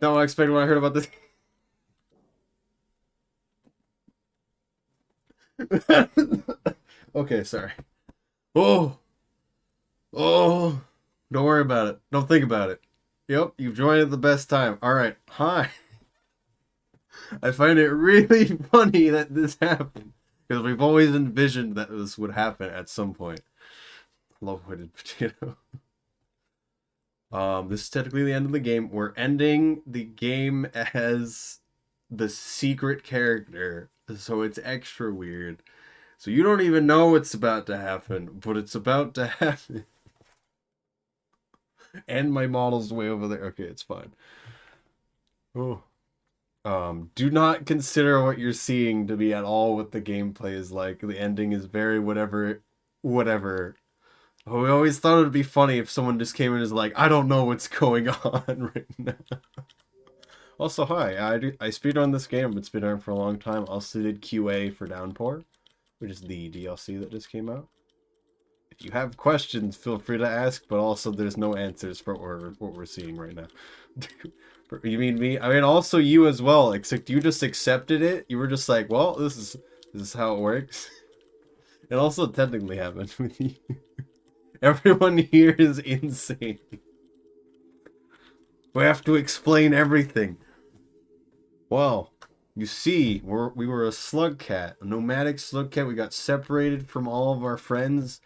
Not what I expected when I heard about this. Okay, sorry. Oh, oh, don't worry about it. Don't think about it. Yep, you've joined at the best time. All right, hi. I find it really funny that this happened because we've always envisioned that this would happen at some point. Low-witted potato. This is technically the end of the game. We're ending the game as the secret character, so it's extra weird. So you don't even know what's about to happen, but it's about to happen. And my model's way over there. Okay, it's fine. Oh. Do not consider what you're seeing to be at all what the gameplay is like. The ending is very whatever. Oh, we always thought it would be funny if someone just came in and is like, I don't know what's going on right now. Also, hi, I speedrun this game. I've been speedrunning for a long time. Also did QA for Downpour, which is the DLC that just came out. If you have questions, feel free to ask, but also there's no answers for what we're seeing right now. You mean me? I mean, also you as well, except you just accepted it. You were just like, well, this is how it works. It also technically happened with you. Everyone here is insane. We have to explain everything. Well, you see, we were a slug cat, a nomadic slug cat. We got separated from all of our friends.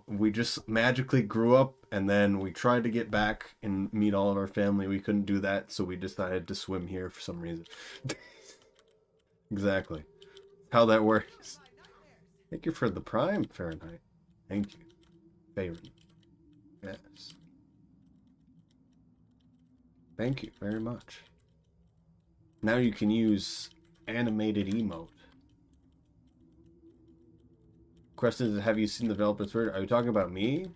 We just magically grew up, and then we tried to get back and meet all of our family. We couldn't do that, so we decided to swim here for some reason. Exactly. How that works. Thank you for the prime, Fahrenheit. Thank you. Favorite. Yes. Thank you very much. Now you can use animated emote. Question is, have you seen the developer's word? Are you talking about me?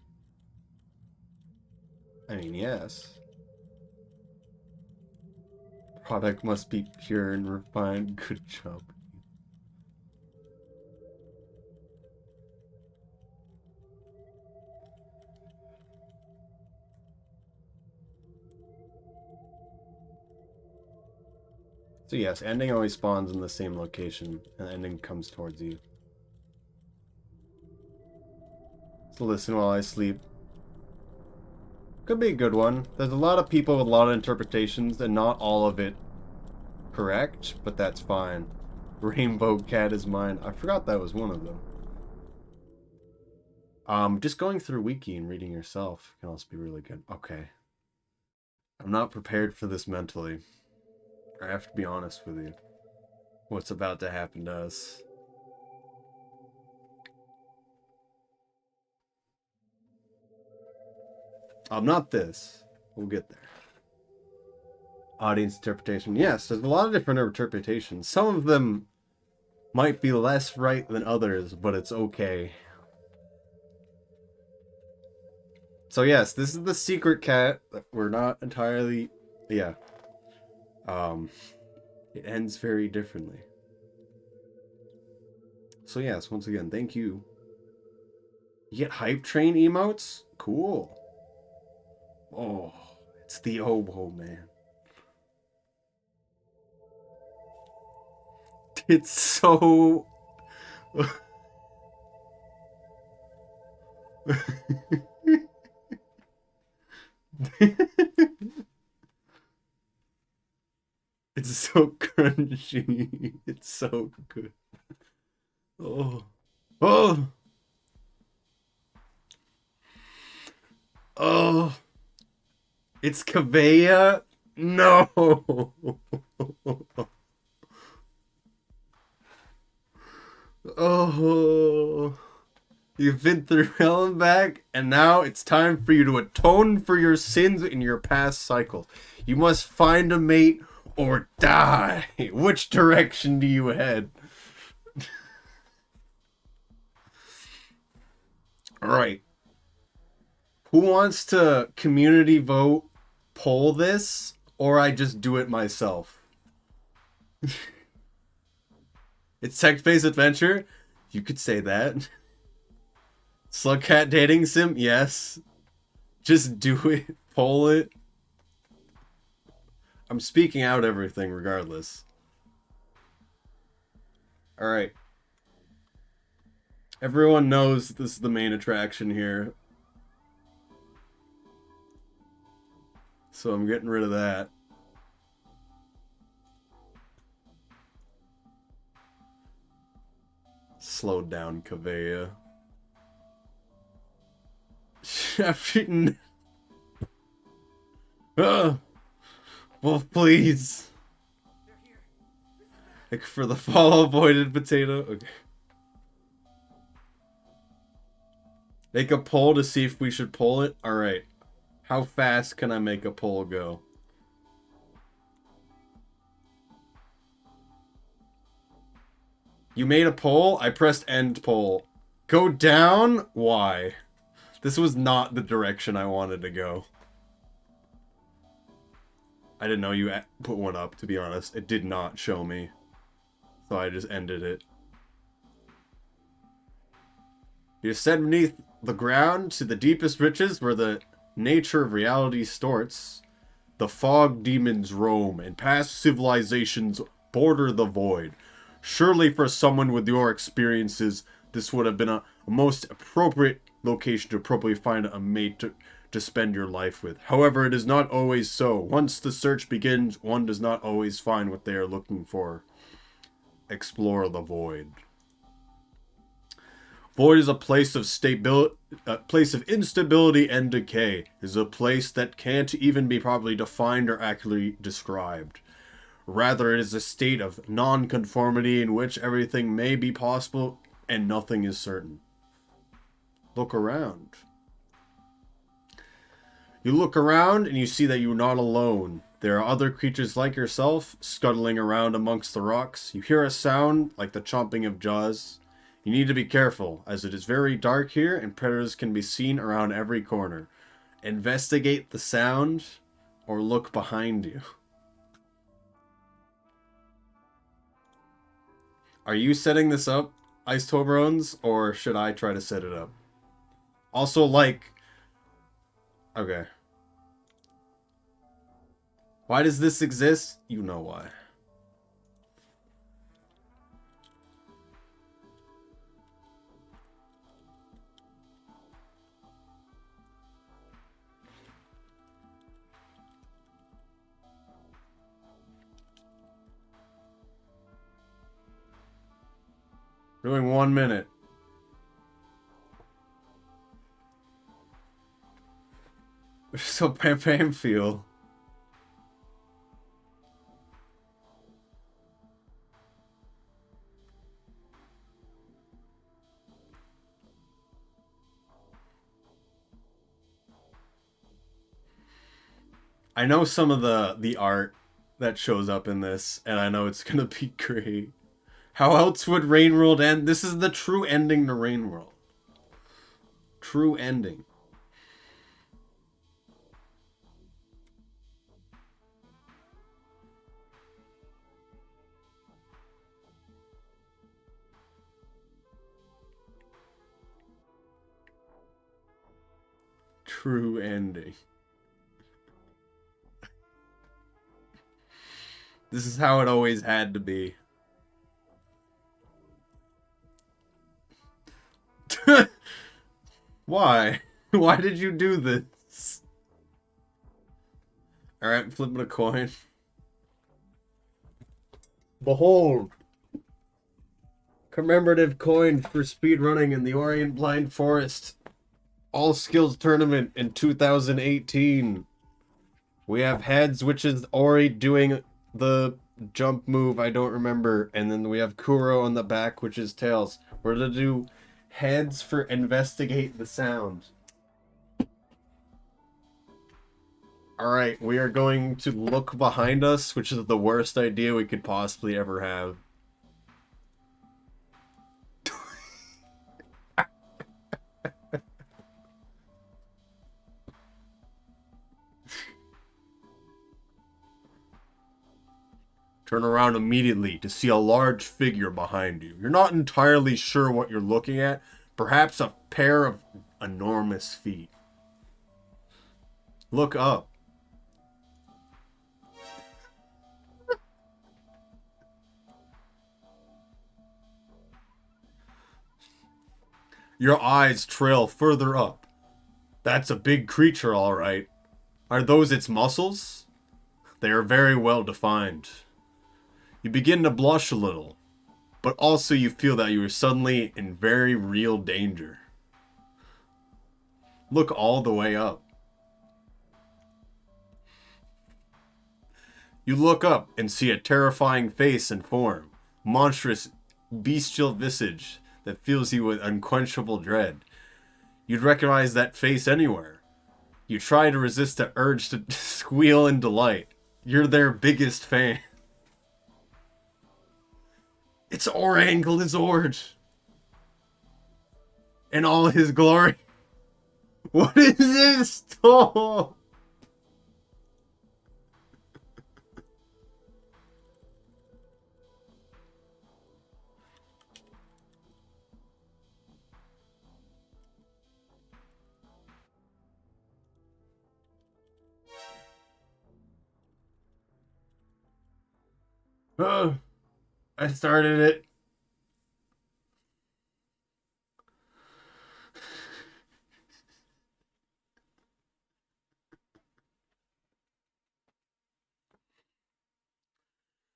I mean, yes. Product must be pure and refined. Good job. So yes, ending always spawns in the same location, and ending comes towards you. So listen while I sleep. Could be a good one. There's a lot of people with a lot of interpretations, and not all of it correct, but that's fine. Rainbow Cat is mine. I forgot that was one of them. Just going through Wiki and reading yourself can also be really good. Okay. I'm not prepared for this mentally. I have to be honest with you. What's about to happen to us. Not this. We'll get there. Audience interpretation. Yes, there's a lot of different interpretations. Some of them might be less right than others, but it's okay. So yes, this is the secret cat. We're not entirely... Yeah. It ends very differently. So yes, once again, thank you. You get hype train emotes? Cool. Oh, it's the oboe, man. It's so... It's so crunchy. It's so good. Oh. Oh. Oh. It's Kaveya? No. Oh. You've been through hell and back, and now it's time for you to atone for your sins in your past cycles. You must find a mate or die. Which direction do you head? Alright. Who wants to community vote poll this, or I just do it myself? It's text-based adventure? You could say that. Slug cat dating sim? Yes. Just do it. Poll it. I'm speaking out everything regardless. Alright. Everyone knows this is the main attraction here. So I'm getting rid of that. Slow down, Kavea. Wolf, please. Like for the fall avoided potato. Okay. Make a poll to see if we should pull it. Alright. How fast can I make a poll go? You made a poll? I pressed end poll. Go down? Why? This was not the direction I wanted to go. I didn't know you put one up, to be honest. It did not show me. So I just ended it. You ascend beneath the ground to the deepest riches where the nature of reality starts. The fog demons roam, and past civilizations border the void. Surely for someone with your experiences, this would have been a most appropriate location to appropriately find a mate to spend your life with. However, it is not always so. Once the search begins, one does not always find what they are looking for. Explore the void. Void is a place of instability and decay. It is a place that can't even be properly defined or accurately described. Rather, it is a state of non-conformity in which everything may be possible and nothing is certain. Look around. You look around and you see that you're not alone. There are other creatures like yourself scuttling around amongst the rocks. You hear a sound like the chomping of jaws. You need to be careful, as it is very dark here and predators can be seen around every corner. Investigate the sound or look behind you. Are you setting this up, Ice Toblerones, or should I try to set it up? Also, like... Okay. Why does this exist? You know why. Doing 1 minute. So Pam feel. I know some of the art that shows up in this, and I know it's gonna be great. How else would Rain World end? This is the true ending to Rain World. True ending. True ending. This is how it always had to be. Why? Why did you do this? Alright, flipping a coin. Behold! Commemorative coin for speedrunning in the Orient Blind Forest All Skills Tournament in 2018. We have heads, which is Ori doing the jump move, I don't remember. And then we have Kuro on the back, which is tails. We're to do heads for investigate the sound. Alright, we are going to look behind us, which is the worst idea we could possibly ever have. Turn around immediately to see a large figure behind you. You're not entirely sure what you're looking at. Perhaps a pair of enormous feet. Look up. Your eyes trail further up. That's a big creature, all right. Are those its muscles? They are very well defined. You begin to blush a little, but also you feel that you are suddenly in very real danger. Look all the way up. You look up and see a terrifying face and form, monstrous, bestial visage that fills you with unquenchable dread. You'd recognize that face anywhere. You try to resist the urge to squeal in delight. You're their biggest fan. It's Orang Lizord in all his glory. What is this? Oh. I started it.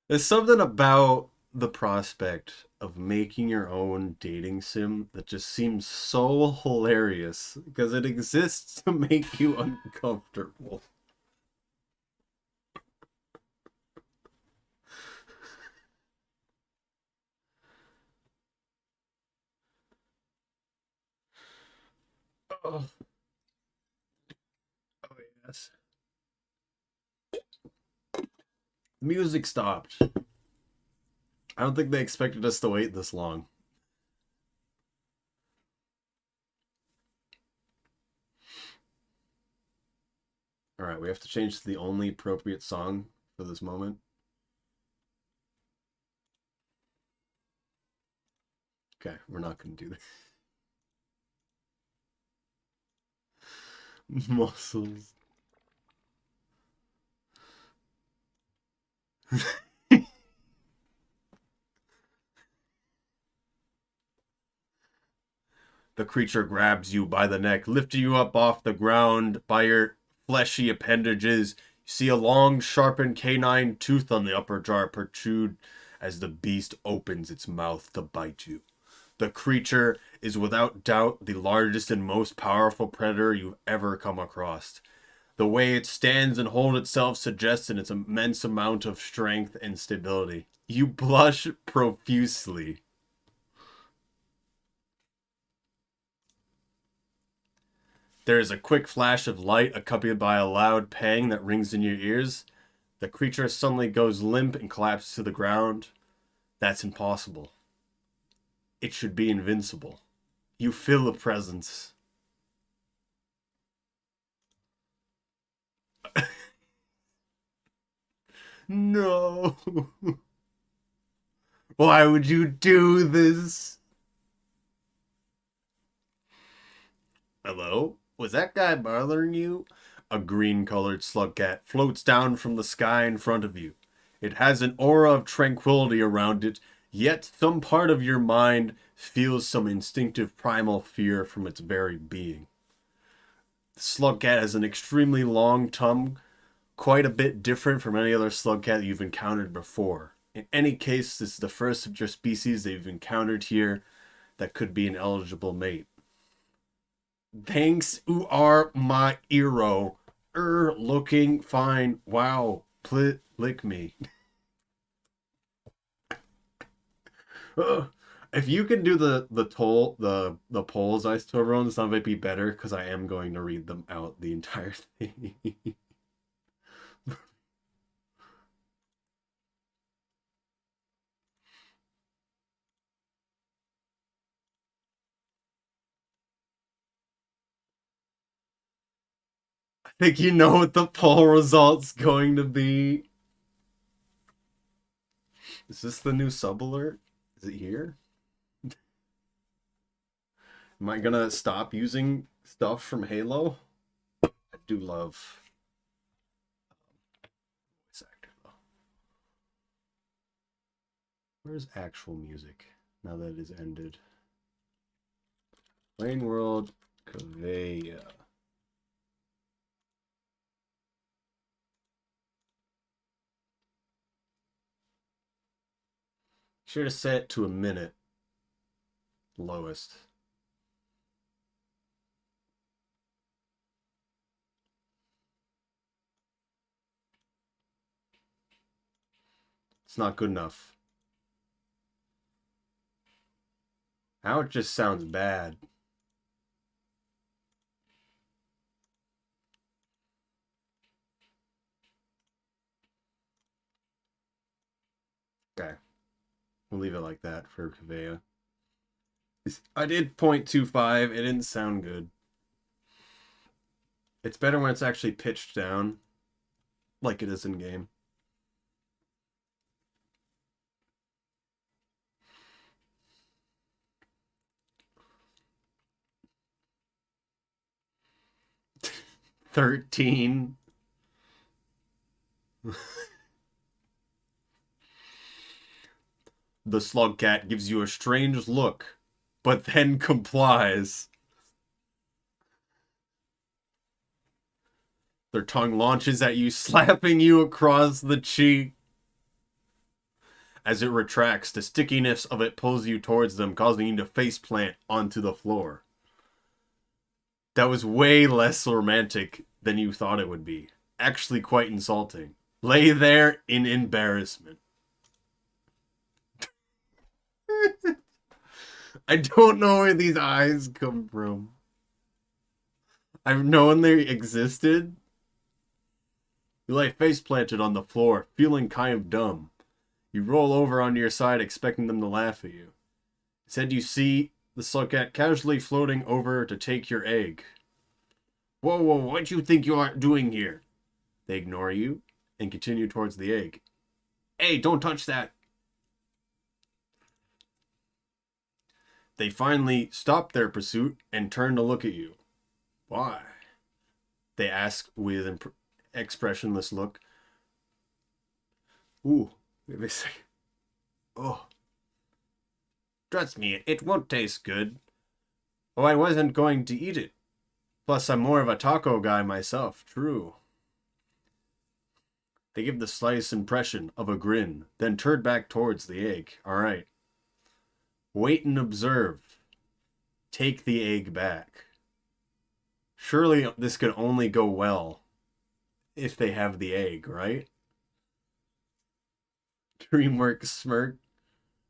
There's something about the prospect of making your own dating sim that just seems so hilarious because it exists to make you uncomfortable. Oh, oh yes. Music stopped. I don't think they expected us to wait this long. All right, we have to change to the only appropriate song for this moment. Okay, we're not going to do this. Muscles. The creature grabs you by the neck, lifting you up off the ground by your fleshy appendages. You see a long, sharpened canine tooth on the upper jaw protrude as the beast opens its mouth to bite you. The creature is without doubt the largest and most powerful predator you've ever come across. The way it stands and holds itself suggests its immense amount of strength and stability. You blush profusely. There is a quick flash of light accompanied by a loud pang that rings in your ears. The creature suddenly goes limp and collapses to the ground. That's impossible. It should be invincible. You feel a presence. No. Why would you do this? Hello? Was that guy bothering you? A green-colored slug cat floats down from the sky in front of you. It has an aura of tranquility around it, yet some part of your mind feels some instinctive primal fear from its very being. The slug cat has an extremely long tongue, quite a bit different from any other slug cat you've encountered before. In any case, this is the first of your species that you've encountered here that could be an eligible mate. Thanks, you are my hero. Looking fine. Wow, lick me. If you can do the polls I still wrote, this might be better because I am going to read them out the entire thing. I think you know what the poll result's going to be. Is this the new sub alert? Is it here? Am I gonna stop using stuff from Halo? I do love voice actor though. Where's actual music now that it is ended? Playing World, Kavea. Sure to set it to a minute. Lowest. It's not good enough. Now it just sounds bad. Okay. We'll leave it like that for Kavea. I did 0.25. It didn't sound good. It's better when it's actually pitched down, like it is in game. $13. The slug cat gives you a strange look, but then complies. Their tongue launches at you, slapping you across the cheek. As it retracts, the stickiness of it pulls you towards them, causing you to faceplant onto the floor. That was way less romantic than you thought it would be. Actually quite insulting. Lay there in embarrassment. I don't know where these eyes come from. I've known they existed. You lay face planted on the floor, feeling kind of dumb. You roll over onto your side, expecting them to laugh at you. Instead, you see the slug cat casually floating over to take your egg. Whoa, what do you think you are doing here? They ignore you and continue towards the egg. Hey, don't touch that. They finally stop their pursuit and turn to look at you. Why? They ask with an expressionless look. Ooh, wait a second. Oh. Trust me, it won't taste good. Oh, I wasn't going to eat it. Plus, I'm more of a taco guy myself. True. They give the slightest impression of a grin, then turn back towards the egg. All right. Wait and observe. Take the egg back. Surely this could only go well if they have the egg, right? DreamWorks smirk.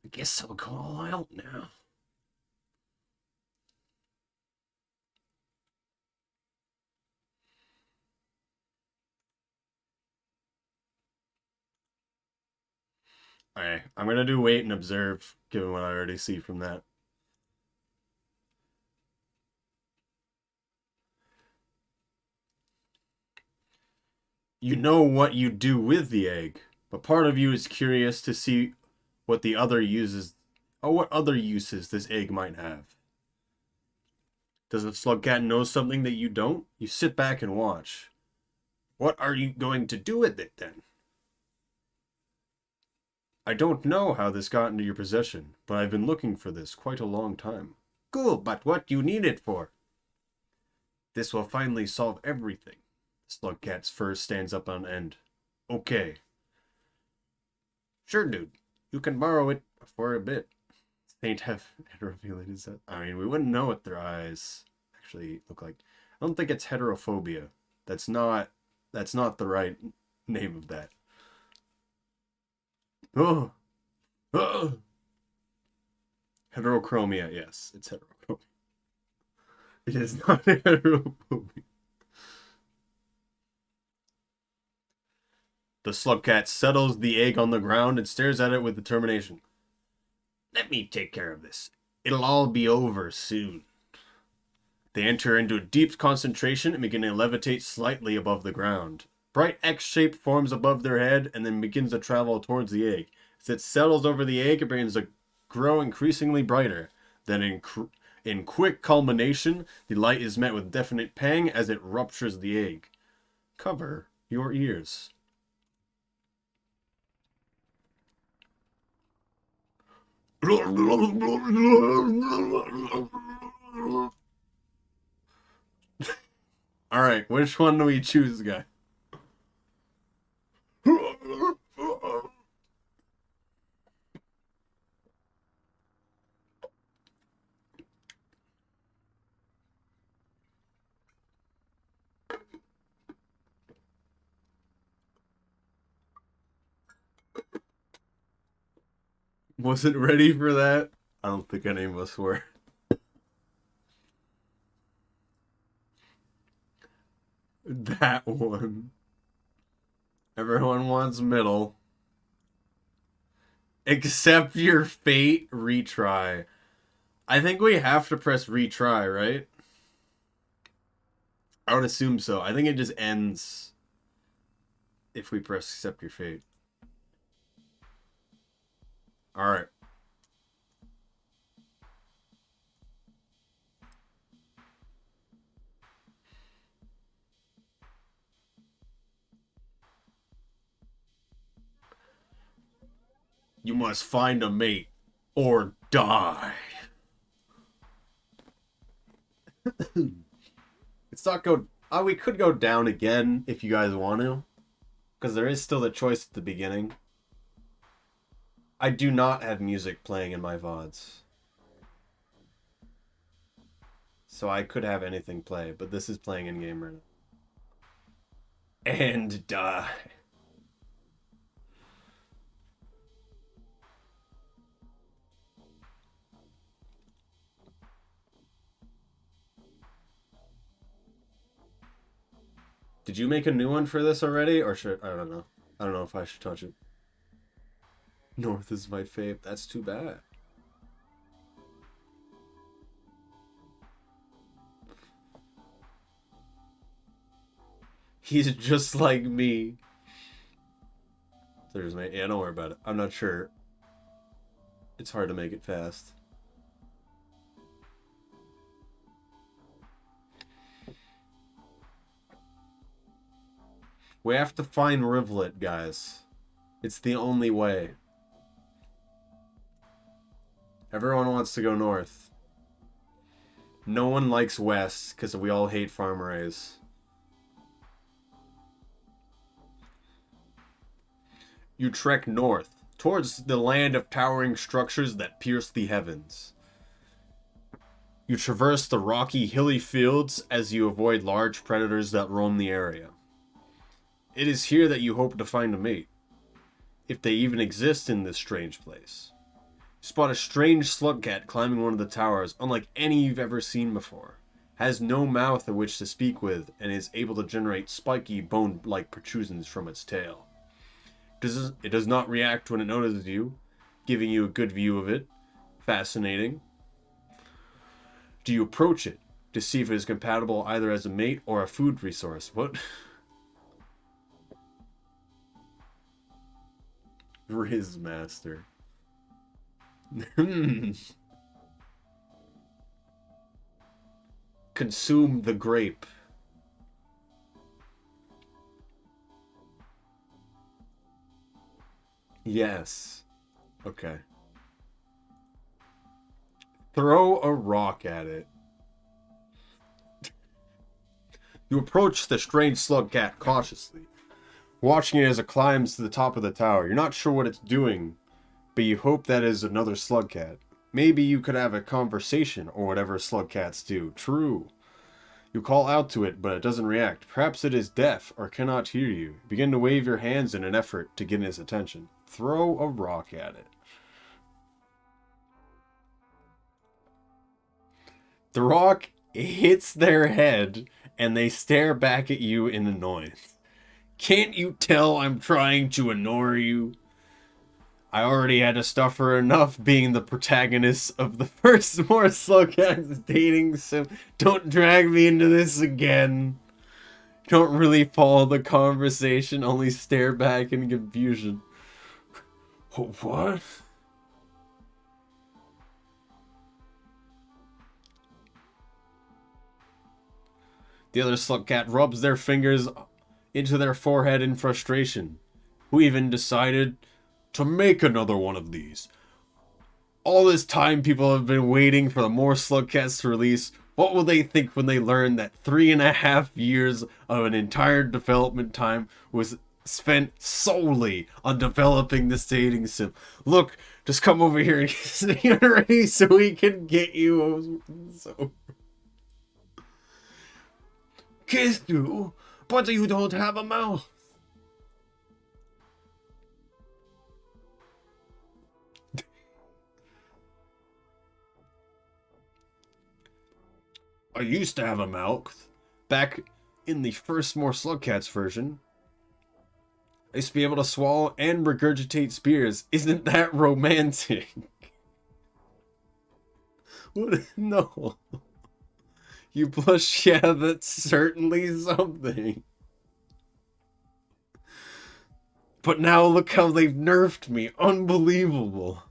I guess I'll go all out now. Alright, I'm gonna do wait and observe, given what I already see from that. You know what you do with the egg, but part of you is curious to see what the other uses, or what other uses this egg might have. Does the slug cat know something that you don't? You sit back and watch. What are you going to do with it then? I don't know how this got into your possession, but I've been looking for this quite a long time. Cool, but what do you need it for? This will finally solve everything. The slug cat's fur stands up on end. Okay. Sure, dude. You can borrow it for a bit. They'd have heterophilias. I mean, we wouldn't know what their eyes actually look like. I don't think it's heterophobia. That's not the right name of that. Oh. Oh. Heterochromia, yes, it's heterochromia. It is not heterophobia. The slug cat settles the egg on the ground and stares at it with determination. Let me take care of this. It'll all be over soon. They enter into a deep concentration and begin to levitate slightly above the ground. Bright X shape forms above their head and then begins to travel towards the egg. As it settles over the egg, it begins to grow increasingly brighter. Then in quick culmination, the light is met with definite pang as it ruptures the egg. Cover your ears. Alright, which one do we choose, guy? Wasn't ready for that. I don't think any of us were. That one. Everyone wants middle. Accept your fate, retry. I think we have to press retry, right? I would assume so. I think it just ends if we press accept your fate. Alright. You must find a mate or die. It's not go. Oh, we could go down again if you guys want to, because there is still the choice at the beginning. I do not have music playing in my VODs, so I could have anything play, but this is playing in game right now. And die. Did you make a new one for this already, or should I don't know? I don't know if I should touch it. North is my fave. That's too bad. He's just like me. There's my. Yeah, don't worry about it. I'm not sure. It's hard to make it fast. We have to find Rivulet, guys. It's the only way. Everyone wants to go north. No one likes west, because we all hate farm arrays. You trek north, towards the land of towering structures that pierce the heavens. You traverse the rocky, hilly fields as you avoid large predators that roam the area. It is here that you hope to find a mate, if they even exist in this strange place. You spot a strange slug cat climbing one of the towers, unlike any you've ever seen before. Has no mouth at which to speak with, and is able to generate spiky, bone-like protrusions from its tail. It does not react when it notices you, giving you a good view of it. Fascinating. Do you approach it to see if it is compatible either as a mate or a food resource? What? Riz Master. Consume the grape. Yes. Okay. Throw a rock at it. You approach the strange slug cat cautiously, watching it as it climbs to the top of the tower. You're not sure what it's doing, but you hope that is another slug cat. Maybe you could have a conversation, or whatever slug cats do. True. You call out to it, but it doesn't react. Perhaps it is deaf, or cannot hear you. Begin to wave your hands in an effort to get its attention. Throw a rock at it. The rock hits their head, and they stare back at you in annoyance. Can't you tell I'm trying to annoy you? I already had to suffer enough being the protagonist of the first more slug cats dating sim. Don't drag me into this again. Don't really follow the conversation, only stare back in confusion. What? The other slug cat rubs their fingers into their forehead in frustration. Who even decided to make another one of these? All this time people have been waiting for the more slug cats to release. What will they think when they learn that 3.5 years of an entire development time was spent solely on developing this dating sim? Look, just come over here and get ready so we can get you. So... Kiss you, but you don't have a mouth. I used to have a mouth. Back in the first more Slugcats version, I used to be able to swallow and regurgitate spears. Isn't that romantic? What? No. You blush? Yeah, that's certainly something. But now look how they've nerfed me. Unbelievable.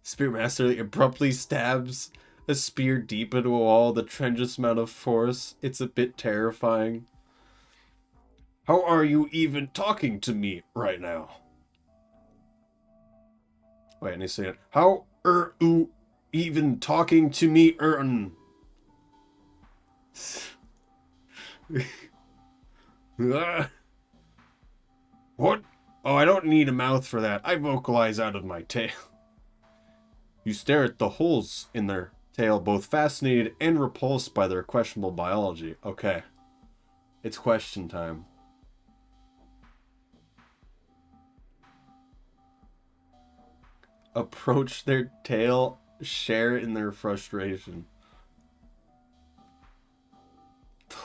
Spearmaster abruptly stabs a spear deep into a wall, the tremendous amount of force. It's a bit terrifying. How are you even talking to me right now? Wait, I need to say it. How are you even talking to me, What? Oh, I don't need a mouth for that. I vocalize out of my tail. You stare at the holes in their tail, both fascinated and repulsed by their questionable biology. Okay. It's question time. Approach their tail, share in their frustration.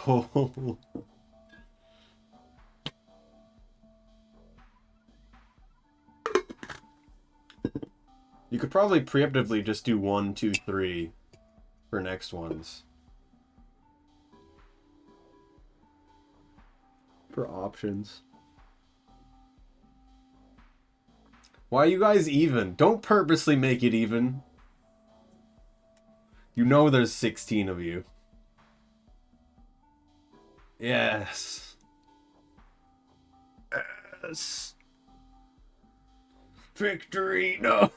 Oh. You could probably preemptively just do 1, 2, 3 for next ones. For options. Why are you guys even? Don't purposely make it even. You know there's 16 of you. Yes. Yes. Victory, no.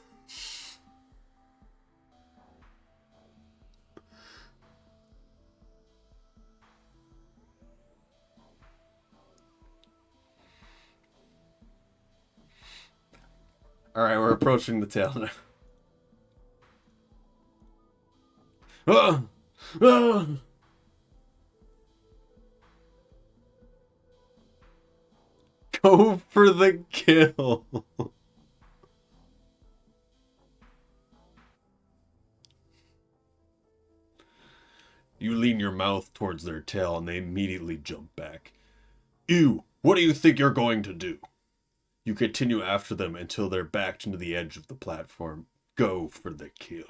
Alright, we're approaching the tail now. Ah! Ah! Go for the kill. You lean your mouth towards their tail and they immediately jump back. Ew, what do you think you're going to do? You continue after them until they're backed into the edge of the platform. Go for the kill.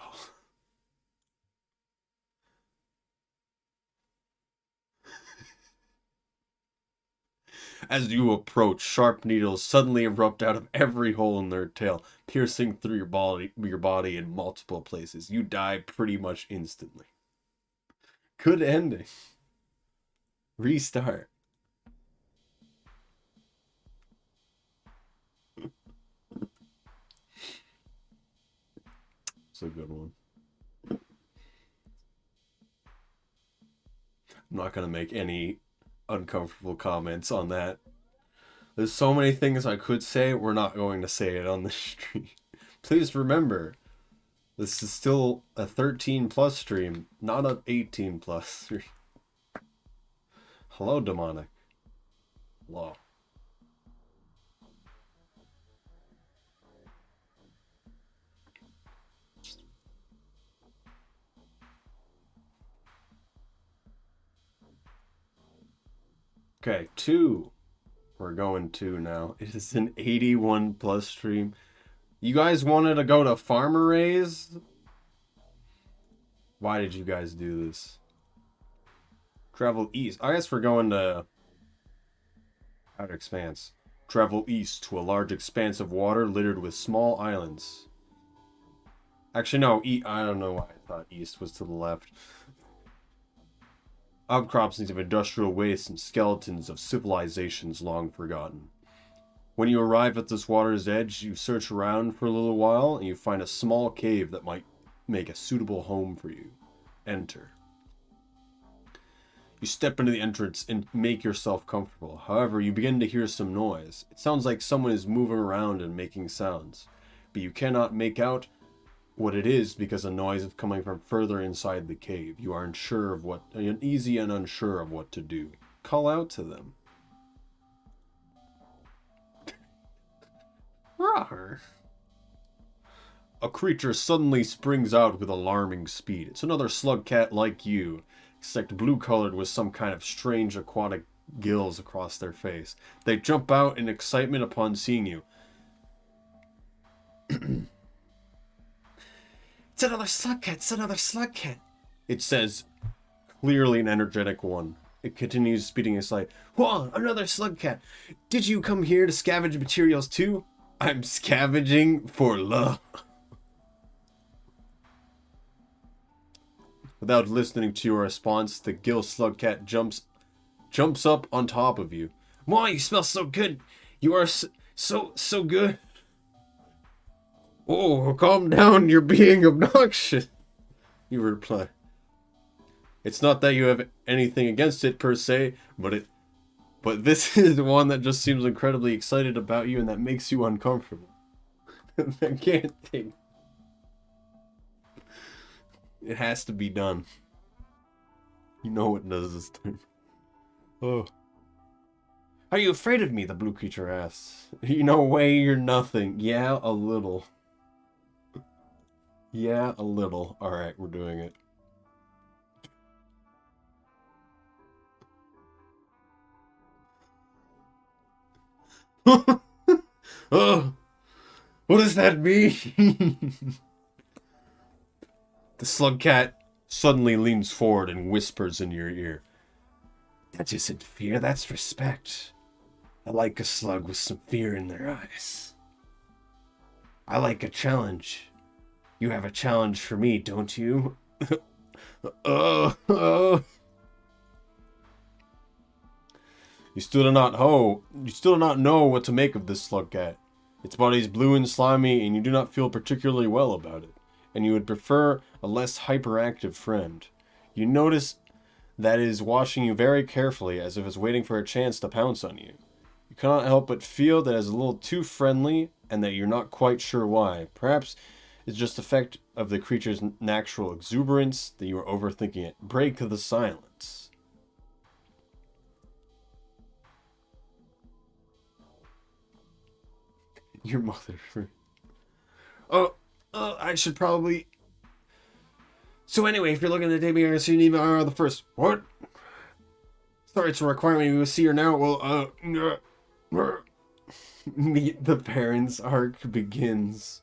As you approach, sharp needles suddenly erupt out of every hole in their tail, piercing through your body in multiple places. You die pretty much instantly. Good ending. Restart. It's a good one. I'm not going to make any uncomfortable comments on that. There's so many things I could say, we're not going to say it on the stream. Please remember, this is still a 13 plus stream, not an 18 plus stream. Hello, demonic. Hello. Okay, 2. We're going 2 now. It is an 81 plus stream. You guys wanted to go to Farmer Rays? Why did you guys do this? Travel east. I guess we're going to Outer Expanse. Travel east to a large expanse of water littered with small islands. Actually, no. I don't know why I thought east was to the left. Outcroppings of industrial waste and skeletons of civilizations long forgotten. When you arrive at this water's edge, you search around for a little while and you find a small cave that might make a suitable home for you. Enter. You step into the entrance and make yourself comfortable. However, you begin to hear some noise. It sounds like someone is moving around and making sounds, but you cannot make out what it is because the noise is coming from further inside the cave. You are uneasy and unsure of what to do. Call out to them. Rawr. A creature suddenly springs out with alarming speed. It's another slug cat like you, except blue-colored with some kind of strange aquatic gills across their face. They jump out in excitement upon seeing you. It's another slug cat! It's another slug cat! It says, clearly an energetic one. It continues speeding its light. Whoa, another slug cat! Did you come here to scavenge materials too? I'm scavenging for love. Without listening to your response, the gill slug cat jumps up on top of you. Why, you smell so good! You are so good! Oh, calm down, you're being obnoxious! You reply. It's not that you have anything against it per se, but this is the one that just seems incredibly excited about you and that makes you uncomfortable. I can't think. It has to be done. You know what does this time. Oh. Are you afraid of me? The blue creature asks. No way, you're nothing. Yeah, a little. Yeah, a little. Alright, we're doing it. Oh, what does that mean? The slug cat suddenly leans forward and whispers in your ear. That isn't fear, that's respect. I like a slug with some fear in their eyes. I like a challenge. You have a challenge for me, don't you? Oh. You still do not know what to make of this slug cat. Its body is blue and slimy, and you do not feel particularly well about it. And you would prefer a less hyperactive friend. You notice that it is watching you very carefully, as if it's waiting for a chance to pounce on you. You cannot help but feel that it is a little too friendly, and that you're not quite sure why. Perhaps it's just the effect of the creature's natural exuberance that you are overthinking it. Break the silence. Your mother. I should probably... So anyway, if you're looking to date me, I see you need the first. What? Sorry, it's a requirement. You will see her now. Well, Meet the parents arc begins.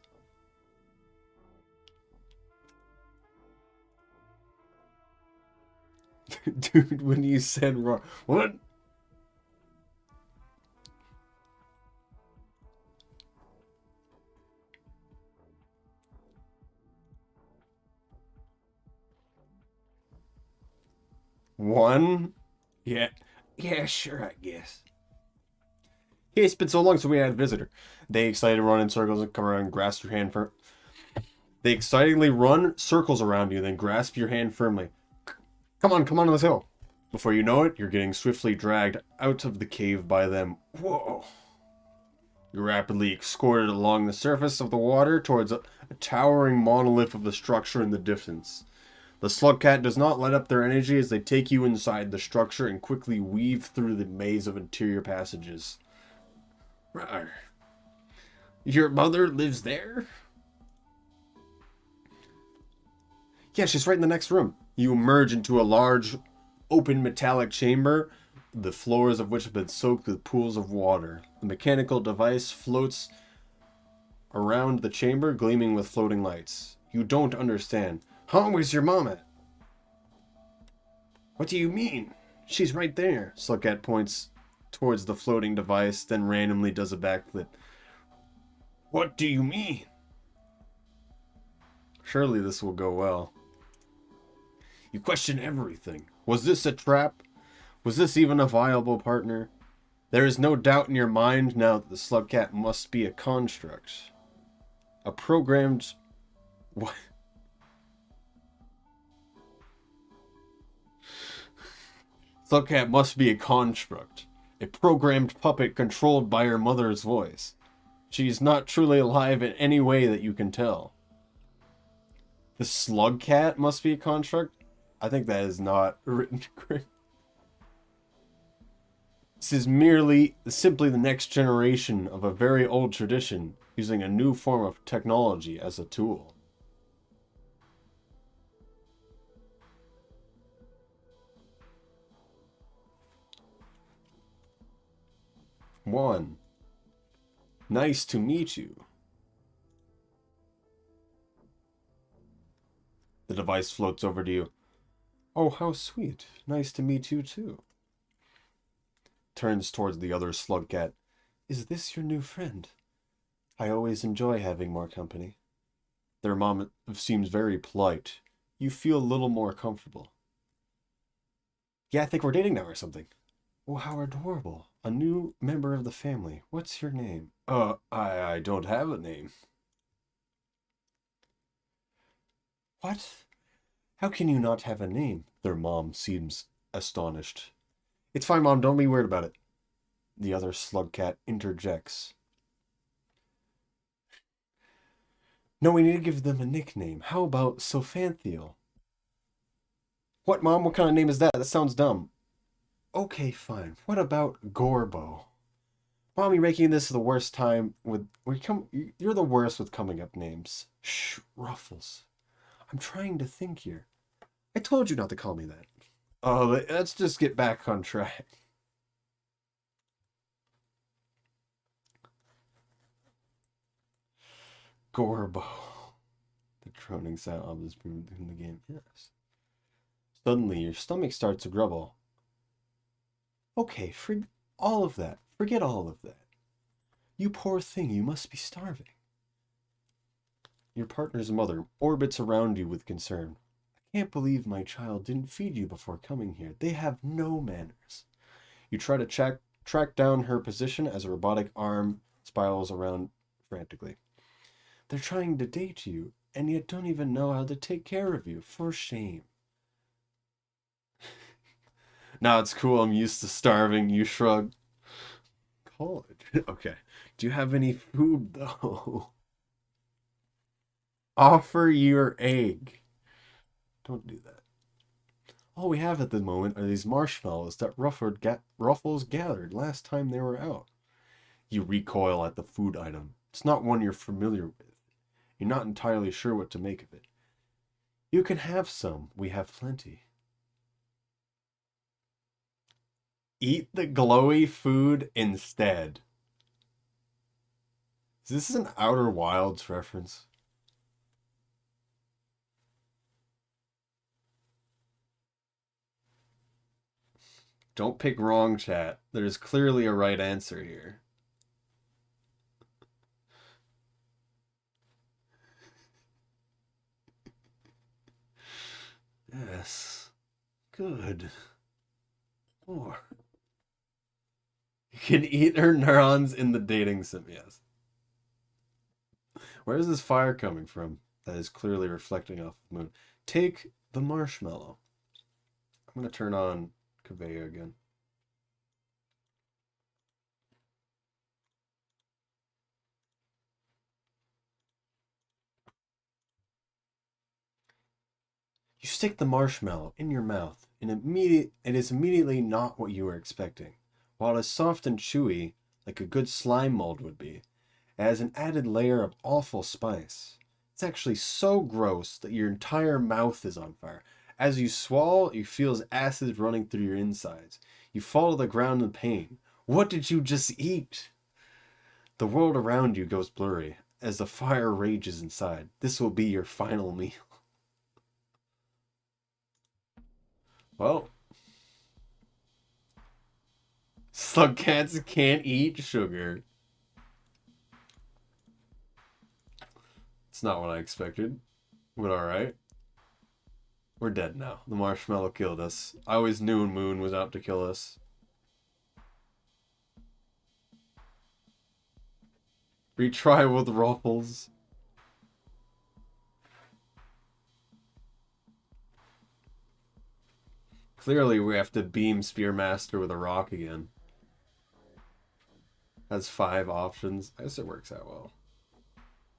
Dude, when you said wrong... What? One? Yeah, sure, I guess. Hey, it's been so long since we had a visitor. They excitedly run in circles and come around and grasp your hand firm. They excitedly run circles around you, then grasp your hand firmly. Come on, let's go. Before you know it, you're getting swiftly dragged out of the cave by them. Whoa. You're rapidly escorted along the surface of the water towards a towering monolith of a structure in the distance. The slug cat does not let up their energy as they take you inside the structure and quickly weave through the maze of interior passages. Rawr. Your mother lives there? Yeah, she's right in the next room. You emerge into a large, open metallic chamber, the floors of which have been soaked with pools of water. The mechanical device floats around the chamber, gleaming with floating lights. You don't understand. Huh? Where's your mom at? What do you mean? She's right there. Slugcat points towards the floating device, then randomly does a backflip. What do you mean? Surely this will go well. You question everything. Was this a trap? Was this even a viable partner? There is no doubt in your mind now that the slugcat must be a construct. A programmed... What? Slugcat must be a construct. A programmed puppet controlled by her mother's voice. She is not truly alive in any way that you can tell. The Slugcat must be a construct? I think that is not written correct. This is simply the next generation of a very old tradition, using a new form of technology as a tool. One. Nice to meet you. The device floats over to you. Oh, how sweet. Nice to meet you, too. Turns towards the other Slugcat. Is this your new friend? I always enjoy having more company. Their mom seems very polite. You feel a little more comfortable. Yeah, I think we're dating now or something. Oh, how adorable. A new member of the family. What's your name? I don't have a name. What? How can you not have a name? Their mom seems astonished. It's fine, Mom. Don't be weird about it. The other Slugcat interjects. No, we need to give them a nickname. How about Sophanthiel? What, Mom? What kind of name is that? That sounds dumb. Okay, fine. What about Gorbo? Mom, you're making this the worst time with... You're the worst with coming up names. Shh, Ruffles. I'm trying to think here. I told you not to call me that. Oh, let's just get back on track. Gorbo. The droning sound of this in the game. Yes. Suddenly, your stomach starts to grumble. Okay, all of that. Forget all of that. You poor thing, you must be starving. Your partner's mother orbits around you with concern. I can't believe my child didn't feed you before coming here. They have no manners. You try to track down her position as a robotic arm spirals around frantically. They're trying to date you, and yet don't even know how to take care of you. For shame. Now it's cool, I'm used to starving, you shrug. College? Okay. Do you have any food, though? Offer your egg. Don't do that. All we have at the moment are these marshmallows that Ruffles gathered last time they were out. You recoil at the food item. It's not one you're familiar with. You're not entirely sure what to make of it. You can have some. We have plenty. Eat the glowy food instead. Is this an Outer Wilds reference? Don't pick wrong, chat. There's clearly a right answer here. Yes. Good. More. You can eat her neurons in the dating sim, yes. Where is this fire coming from that is clearly reflecting off the moon? Take the marshmallow. I'm going to turn on Conveyor again. You stick the marshmallow in your mouth, and it is immediately not what you were expecting. While it is soft and chewy, like a good slime mold would be, it has an added layer of awful spice. It's actually so gross that your entire mouth is on fire. As you swallow, you feel as acid running through your insides. You fall to the ground in pain. What did you just eat? The world around you goes blurry as the fire rages inside. This will be your final meal. Well, Slugcats can't eat sugar. It's not what I expected, but alright. We're dead now. The marshmallow killed us. I always knew Moon was out to kill us. Retry with Ruffles. Clearly, we have to beam Spearmaster with a rock again. Has 5 options. I guess it works out well.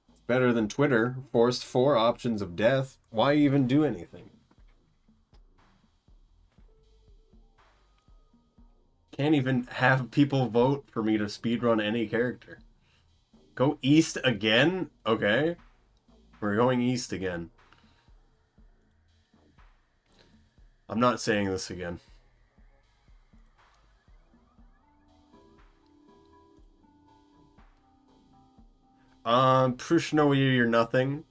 It's better than Twitter. Forced 4 options of death. Why even do anything? Can't even have people vote for me to speedrun any character. Go east again? Okay. We're going east again. I'm not saying this again. Prushnowi, you're nothing.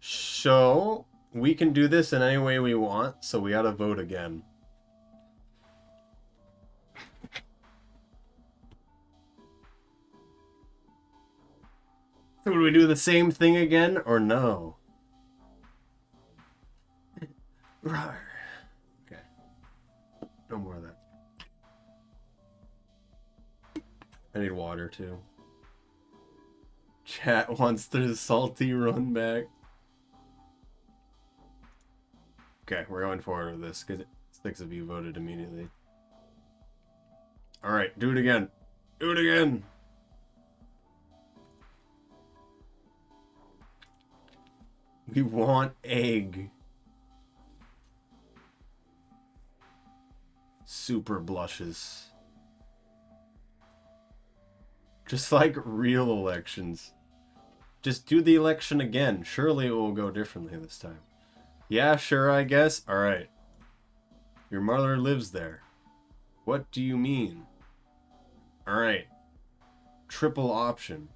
So, we can do this in any way we want, so we gotta vote again. So would we do the same thing again, or no? Rawr. Okay. No more of that. I need water, too. Chat wants the salty run back. Okay, we're going forward with this, because 6 of you voted immediately. Alright, do it again. Do it again! We want egg. Super blushes. Just like real elections. Just do the election again. Surely it will go differently this time. Yeah, sure, I guess. Alright. Your mother lives there. What do you mean? Alright. Triple option.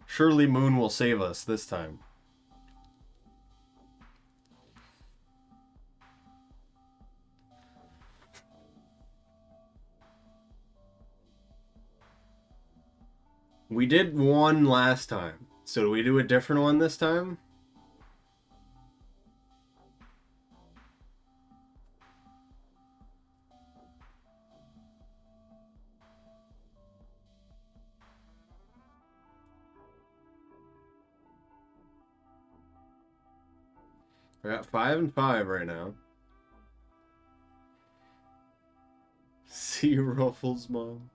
Surely Moon will save us this time. We did one last time. So do we do a different one this time? We're at 5 and 5 right now. See Ruffles, Mom.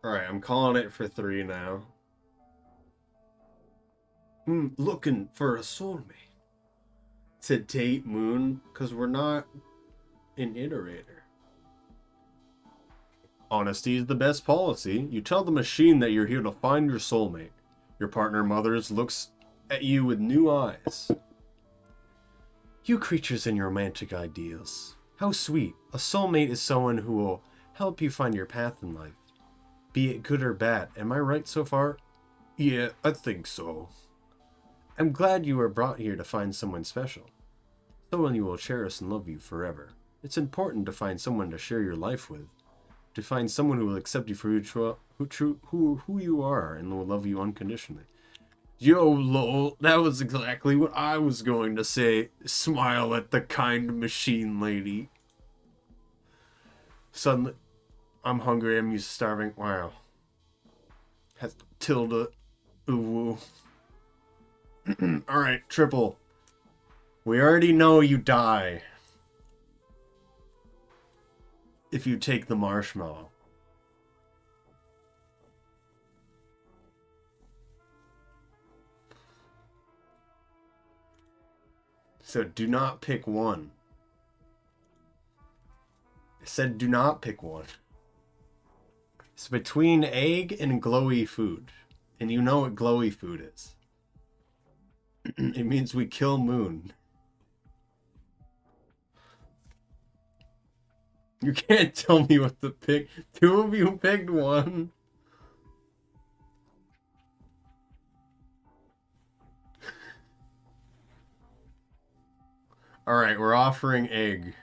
Alright, I'm calling it for 3 now. Looking for a soulmate. To date Moon, because we're not an iterator. Honesty is the best policy. You tell the machine that you're here to find your soulmate. Your partner mothers looks at you with new eyes. You creatures and your romantic ideals. How sweet. A soulmate is someone who will help you find your path in life. Be it good or bad. Am I right so far? Yeah, I think so. I'm glad you were brought here to find someone special. Someone you will cherish and love you forever. It's important to find someone to share your life with. To find someone who will accept you for who you are and will love you unconditionally. Yo, lol, that was exactly what I was going to say. Smile at the kind machine lady. Suddenly, I'm hungry, I'm used to starving. Wow. Has tilde. Ooh. Alright, triple. We already know you die. If you take the marshmallow. So do not pick one. I said do not pick one. It's between egg and glowy food. And you know what glowy food is. It means we kill Moon. You can't tell me what to pick. 2 of you picked one. Alright, we're offering egg.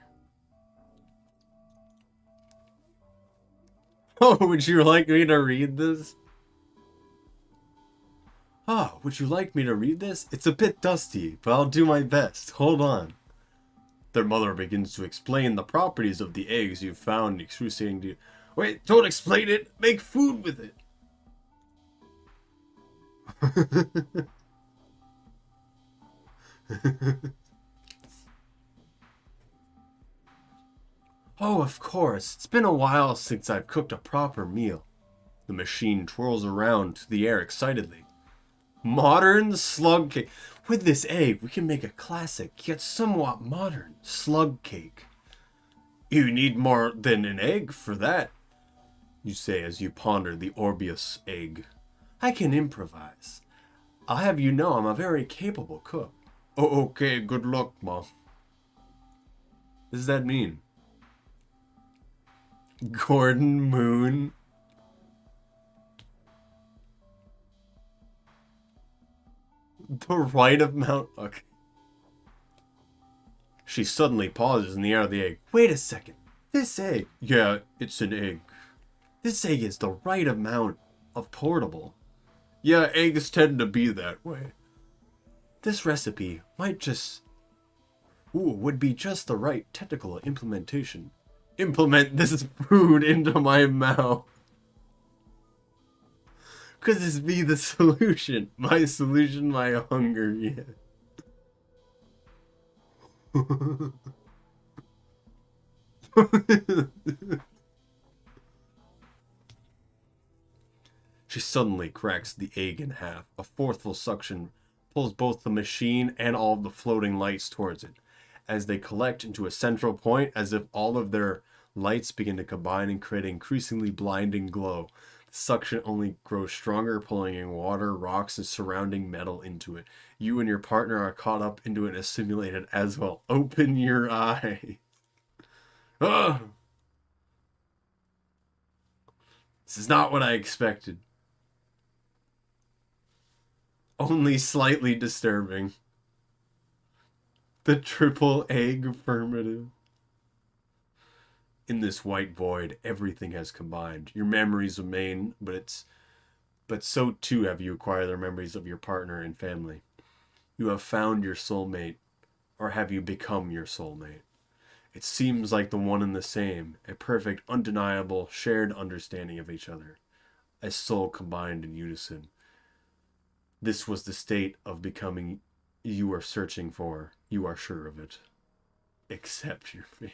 Oh, would you like me to read this? Would you like me to read this? It's a bit dusty, but I'll do my best. Hold on. Their mother begins to explain the properties of the eggs you've found, excruciating to you. Wait, don't explain it! Make food with it! Oh, of course. It's been a while since I've cooked a proper meal. The machine twirls around to the air excitedly. Modern slug cake. With this egg, we can make a classic, yet somewhat modern, slug cake. You need more than an egg for that, you say as you ponder the Orbeus egg. I can improvise. I'll have you know I'm a very capable cook. Oh, okay, good luck, Mom. What does that mean? Gordon Moon? The right of Mount... Okay. She suddenly pauses in the air of the egg. Wait a second. This egg... Yeah, it's an egg. This egg is the right amount of portable. Yeah, eggs tend to be that way. This recipe might just... would be just the right technical implementation. Implement this food into my mouth. Could this be the solution? My solution, my hunger, yeah. She suddenly cracks the egg in half. A forceful suction pulls both the machine and all of the floating lights towards it, as they collect into a central point, as if all of their lights begin to combine and create an increasingly blinding glow. The suction only grows stronger, pulling in water, rocks, and surrounding metal into it. You and your partner are caught up into it as simulated as well. Open your eye. Ugh! This is not what I expected. Only slightly disturbing. The triple egg affirmative. In this white void, everything has combined. Your memories remain, but so too have you acquired the memories of your partner and family. You have found your soulmate, or have you become your soulmate? It seems like the one and the same, a perfect, undeniable, shared understanding of each other, a soul combined in unison. This was the state of becoming you are searching for. You are sure of it. Accept your fate.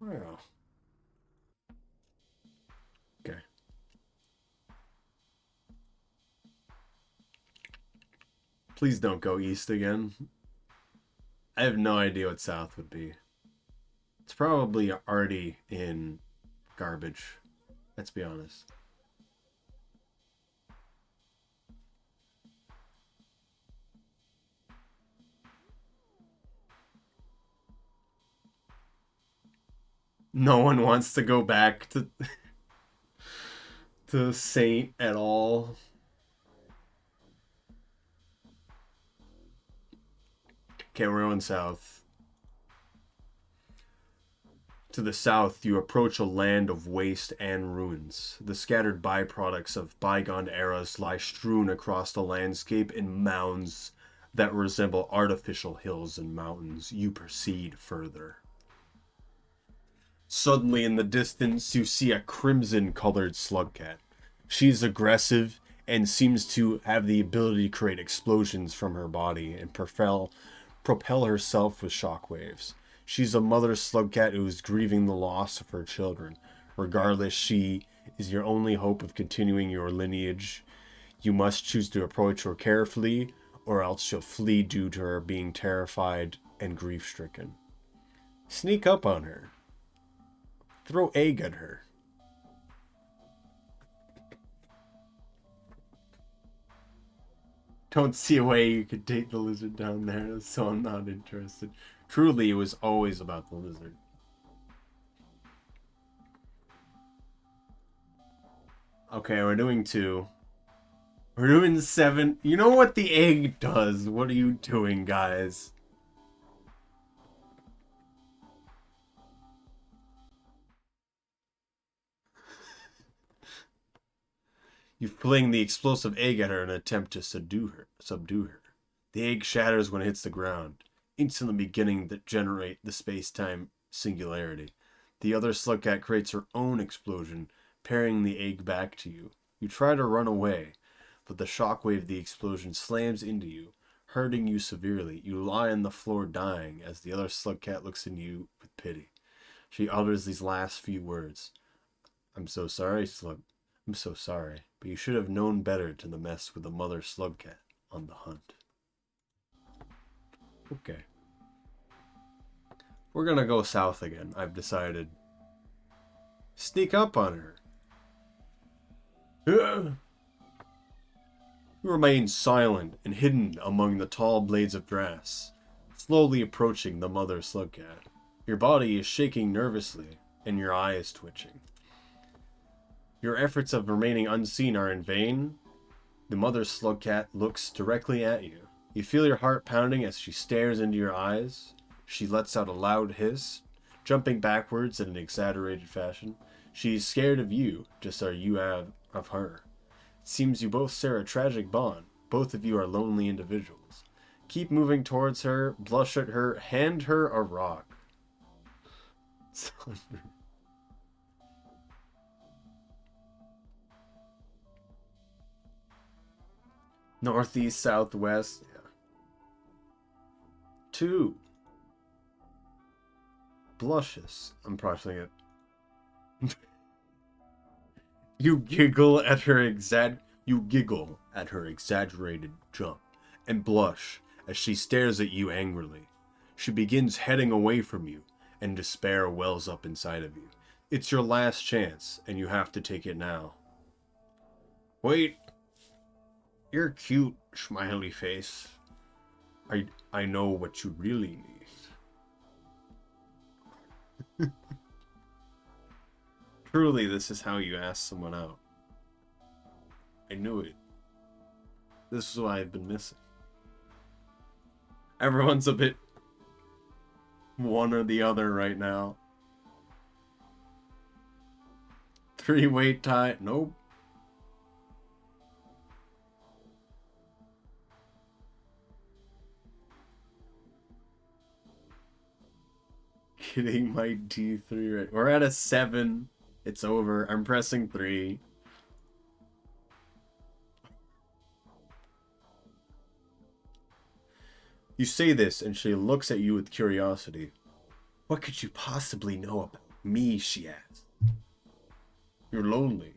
Well. Okay. Please don't go east again. I have no idea what south would be. It's probably already in garbage. Let's be honest. No one wants to go back to Saint at all. Okay, we're going south. To the south, you approach a land of waste and ruins. The scattered byproducts of bygone eras lie strewn across the landscape in mounds that resemble artificial hills and mountains. You proceed further. Suddenly, in the distance, you see a crimson-colored slug cat. She's aggressive and seems to have the ability to create explosions from her body and propel herself with shockwaves. She's a mother slug cat who is grieving the loss of her children. Regardless, she is your only hope of continuing your lineage. You must choose to approach her carefully, or else she'll flee due to her being terrified and grief-stricken. Sneak up on her. Throw egg at her. Don't see a way you could take the lizard down there, so I'm not interested. Truly, it was always about the lizard. Okay, we're doing 2. We're doing 7. You know what the egg does? What are you doing, guys? You fling the explosive egg at her in an attempt to subdue her. The egg shatters when it hits the ground, instantly beginning to generate the space-time singularity. The other slugcat creates her own explosion, parrying the egg back to you. You try to run away, but the shockwave of the explosion slams into you, hurting you severely. You lie on the floor dying as the other slugcat looks at you with pity. She utters these last few words. I'm so sorry, Slug. I'm so sorry, but you should have known better to mess with the mother slugcat on the hunt. Okay. We're gonna go south again, I've decided. Sneak up on her. You remain silent and hidden among the tall blades of grass, slowly approaching the mother slugcat. Your body is shaking nervously, and your eye is twitching. Your efforts of remaining unseen are in vain. The mother slugcat looks directly at you. You feel your heart pounding as she stares into your eyes. She lets out a loud hiss, jumping backwards in an exaggerated fashion. She is scared of you, just as you have of her. It seems you both share a tragic bond. Both of you are lonely individuals. Keep moving towards her, blush at her, hand her a rock. Northeast, southwest. Yeah. 2. Blushes. I'm processing it. You giggle at her exaggerated jump and blush as she stares at you angrily. She begins heading away from you, and despair wells up inside of you. It's your last chance, and you have to take it now. Wait. You're cute, smiley face. I know what you really need. Truly, this is how you ask someone out. I knew it. This is what I've been missing. Everyone's a bit one or the other right now. 3-way tie. Nope. Getting my D3 right. We're at a 7. It's over. I'm pressing 3. You say this, and she looks at you with curiosity. What could you possibly know about me, she asks. You're lonely.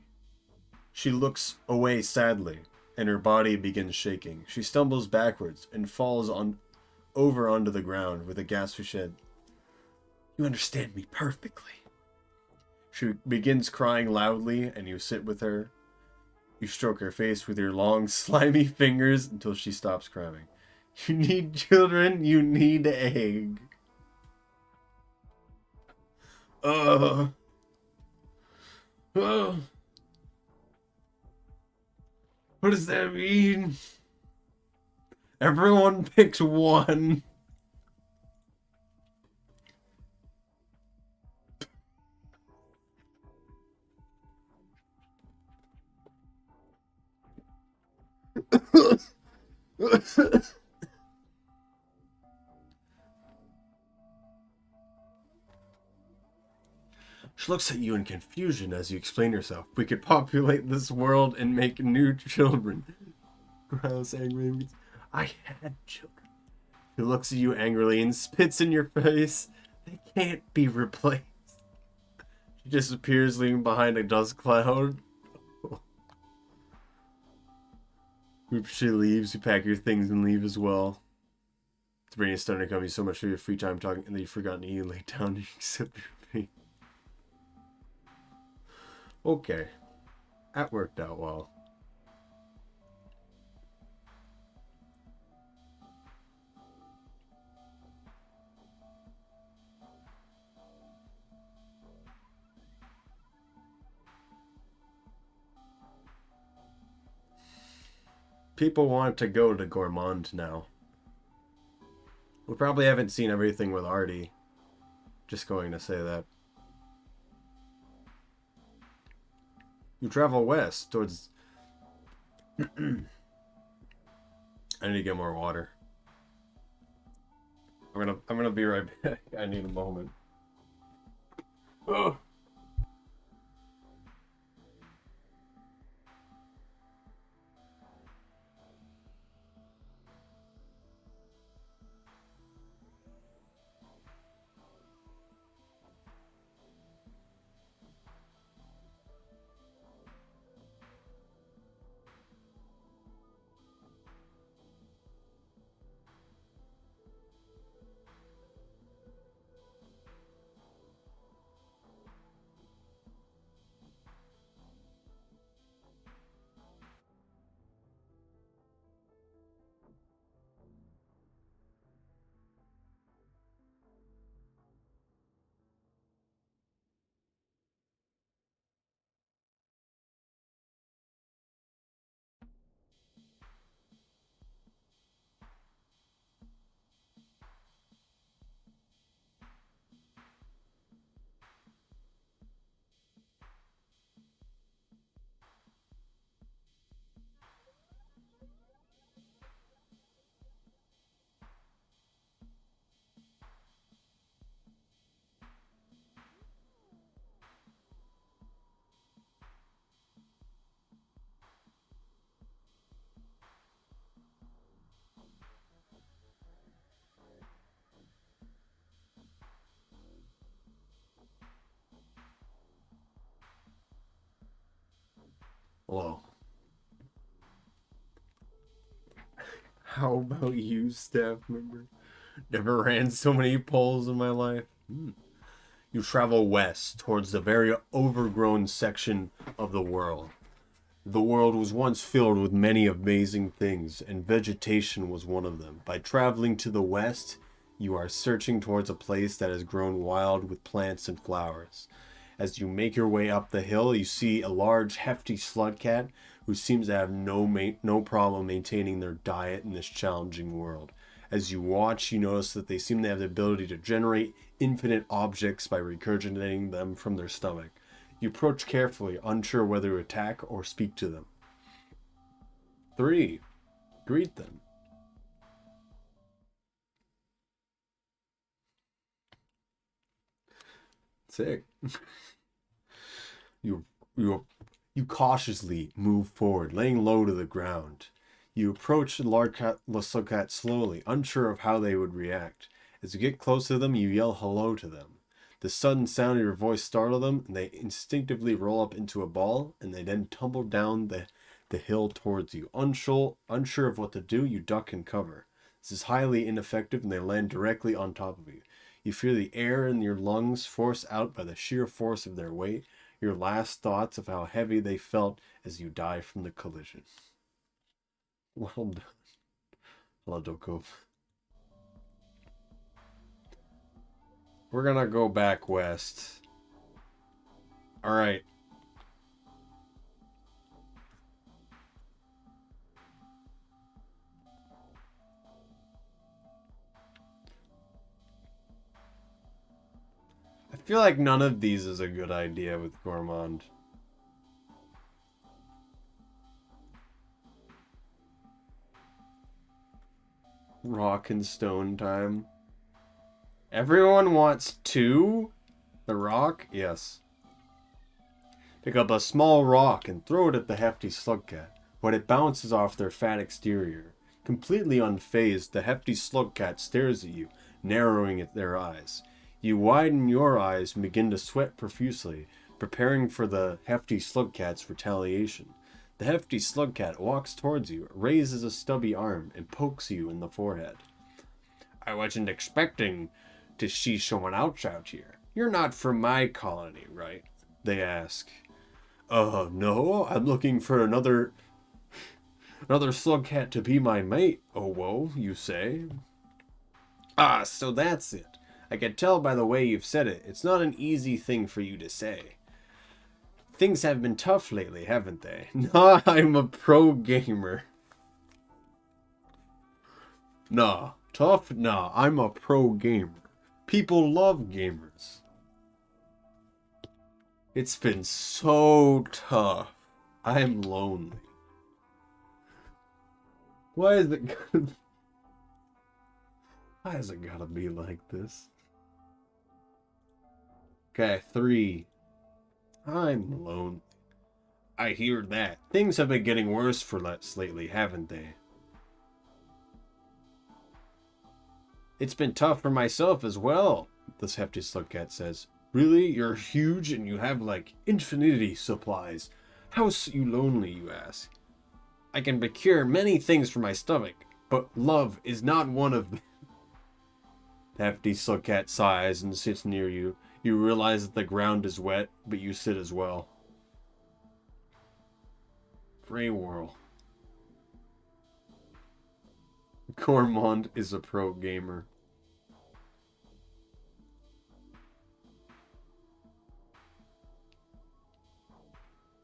She looks away sadly, and her body begins shaking. She stumbles backwards and falls over onto the ground with a gasp of shed. You understand me perfectly. She begins crying loudly, and you sit with her. You stroke her face with your long, slimy fingers until she stops crying. You need children, you need egg. What does that mean? Everyone picks one. She looks at you in confusion as you explain yourself. We could populate this world and make new children. Grouse angrily. I had children. She looks at you angrily and spits in your face. They can't be replaced. She disappears, leaving behind a dust cloud. She leaves. You pack your things and leave as well. The brain is starting to come. You so much for your free time talking, and that you've forgotten to eat and lay down and accept your fate. Okay. That worked out well. People want to go to Gourmand now. We probably haven't seen everything with Artie. Just going to say that. You travel west towards... I need to get more water. I'm gonna be right back. I need a moment. Ugh. Hello. How about you, staff member? Never ran so many polls in my life. You travel west towards the very overgrown section of the world. The world was once filled with many amazing things, and vegetation was one of them. By traveling to the west, you are searching towards a place that has grown wild with plants and flowers. As you make your way up the hill, you see a large, hefty slug cat who seems to have no problem maintaining their diet in this challenging world. As you watch, you notice that they seem to have the ability to generate infinite objects by regurgitating them from their stomach. You approach carefully, unsure whether to attack or speak to them. 3. Greet them. Sick. You you you cautiously move forward, laying low to the ground. You approach the large slug cat slowly, unsure of how they would react. As you get close to them, you yell hello to them. The sudden sound of your voice startles them, and they instinctively roll up into a ball, and they then tumble down the hill towards you. Unsure of what to do, you duck and cover. This is highly ineffective, and they land directly on top of you. You feel the air in your lungs forced out by the sheer force of their weight. Your last thoughts of how heavy they felt as you die from the collision. Well done. Ladokov. We're gonna go back west. Alright. I feel like none of these is a good idea with Gourmand. Rock and stone time. Everyone wants 2? The rock? Yes. Pick up a small rock and throw it at the hefty slug cat, but it bounces off their fat exterior. Completely unfazed, the hefty slug cat stares at you, narrowing at their eyes. You widen your eyes and begin to sweat profusely, preparing for the hefty slug cat's retaliation. The hefty slug cat walks towards you, raises a stubby arm, and pokes you in the forehead. I wasn't expecting to see someone else out here. You're not from my colony, right? They ask. No, I'm looking for another slug cat to be my mate, oh whoa, you say. Ah, so that's it. I can tell by the way you've said it. It's not an easy thing for you to say. Things have been tough lately, haven't they? Nah, I'm a pro gamer. Nah, tough? Nah, I'm a pro gamer. People love gamers. It's been so tough. I'm lonely. Why is it good? Why has it gotta be like this? Okay, 3. I'm alone. I hear that. Things have been getting worse for Let's lately, haven't they? It's been tough for myself as well, this hefty slugcat says. Really? You're huge and you have, like, infinity supplies. How's you lonely, you ask? I can procure many things for my stomach, but love is not one of them. The hefty slugcat sighs and sits near you. You realize that the ground is wet, but you sit as well. Grey Whirl. Gourmand is a pro gamer.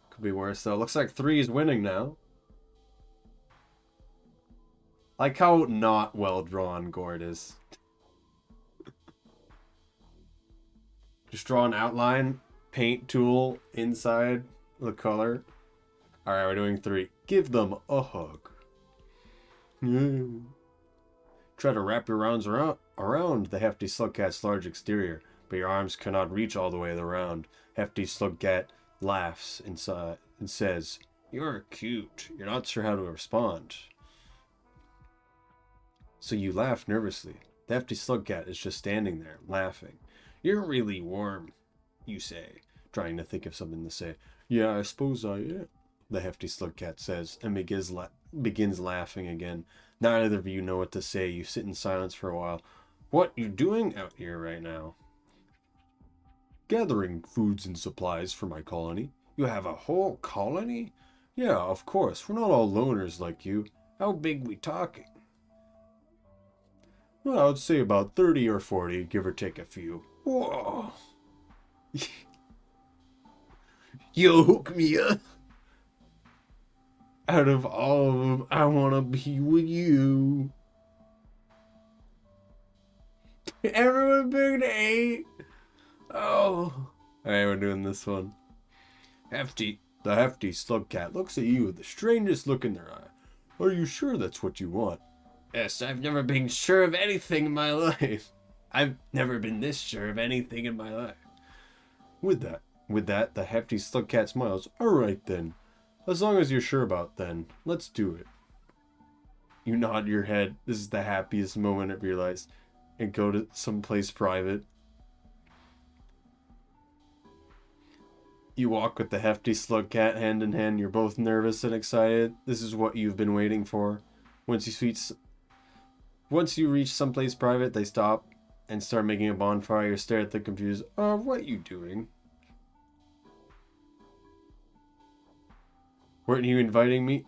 Could be worse though. Looks like 3 is winning now. Like how not well drawn Gord is. Just draw an outline, paint tool inside the color. Alright, we're doing 3. Give them a hug. Try to wrap your arms around the hefty slugcat's large exterior, but your arms cannot reach all the way around. Hefty slugcat laughs inside and says, "You're cute. You're not sure how to respond." So you laugh nervously. The hefty slugcat is just standing there, laughing. "You're really warm," you say, trying to think of something to say. "Yeah, I suppose I am," the hefty slugcat says, and begins laughing again. Neither of you know what to say. You sit in silence for a while. "What you doing out here right now?" "Gathering foods and supplies for my colony." "You have a whole colony?" "Yeah, of course. We're not all loners like you." "How big we talking?" "Well, I'd say about 30 or 40, give or take a few." "Whoa." "You hook me up." "Out of all of them, I want to be with you." Everyone picked 8. Oh. Alright, we're doing this one. The hefty slugcat looks at you with the strangest look in their eye. "Are you sure that's what you want?" "Yes, I've never been sure of anything in my life. I've never been this sure of anything in my life." With that, the hefty slugcat smiles. "Alright then. As long as you're sure about then, let's do it." You nod your head. This is the happiest moment of your life. And go to someplace private. You walk with the hefty slugcat hand in hand. You're both nervous and excited. This is what you've been waiting for. Once you reach someplace private, they stop and start making a bonfire. You stare at the confused. What are you doing?" Weren't you inviting me?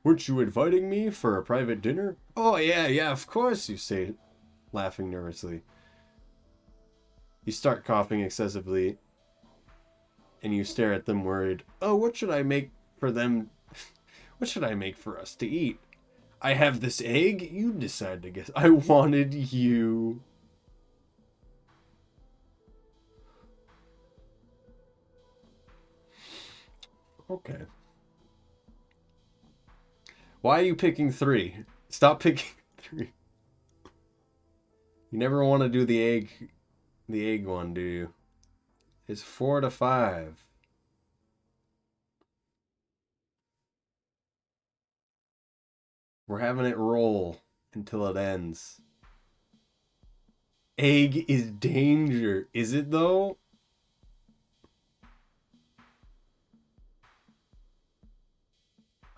"Weren't you inviting me for a private dinner?" "Oh, yeah, of course," you say, laughing nervously. You start coughing excessively, and you stare at them worried. "Oh, what should I make for them? What should I make for us to eat?" "I have this egg. You decide to guess." "I wanted you." Okay. Why are you picking 3? Stop picking 3. You never want to do the egg one, do you? It's 4 to 5. We're having it roll until it ends. Egg is danger. Is it though?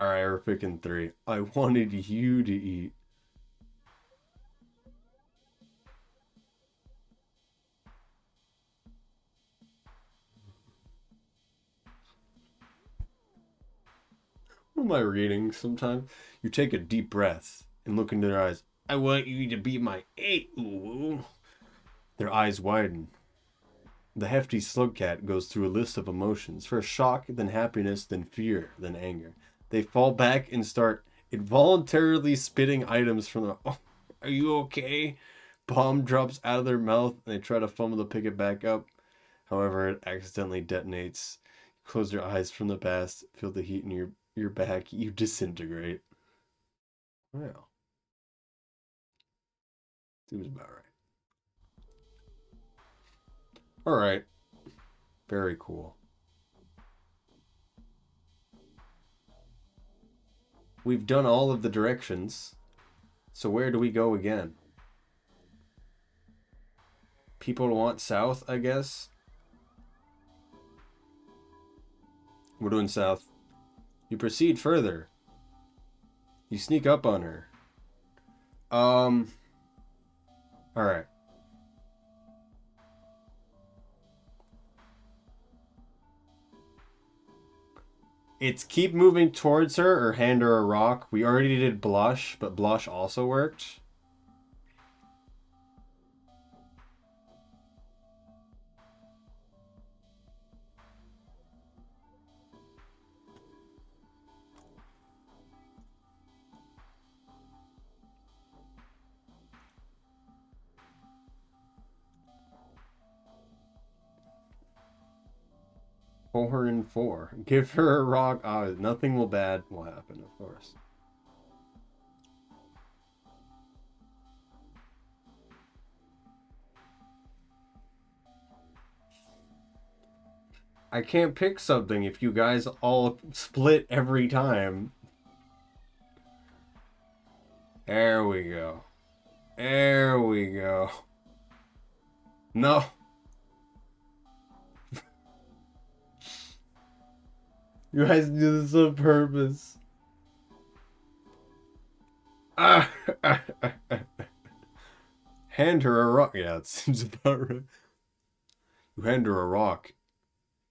Alright, we're picking 3. I wanted you to eat. What am I reading sometimes? You take a deep breath and look into their eyes. "I want you to be my 8. Ooh." Their eyes widen. The hefty slugcat goes through a list of emotions. First shock, then happiness, then fear, then anger. They fall back and start involuntarily spitting items from the... "Oh, are you okay?" Bomb drops out of their mouth and they try to fumble to pick it back up. However, it accidentally detonates. You close your eyes from the past, feel the heat in your back, you disintegrate. Well. Seems about right. Alright. Very cool. We've done all of the directions. So where do we go again? People want south, I guess. We're doing south. You proceed further. You sneak up on her. Alright. It's keep moving towards her or hand her a rock. We already did blush, but blush also worked. Pull her in 4. Give her a rock. Nothing will bad will happen, of course. I can't pick something if you guys all split every time. There we go. There we go. No. You guys do this on purpose. Hand her a rock. Yeah, it seems about right. You hand her a rock.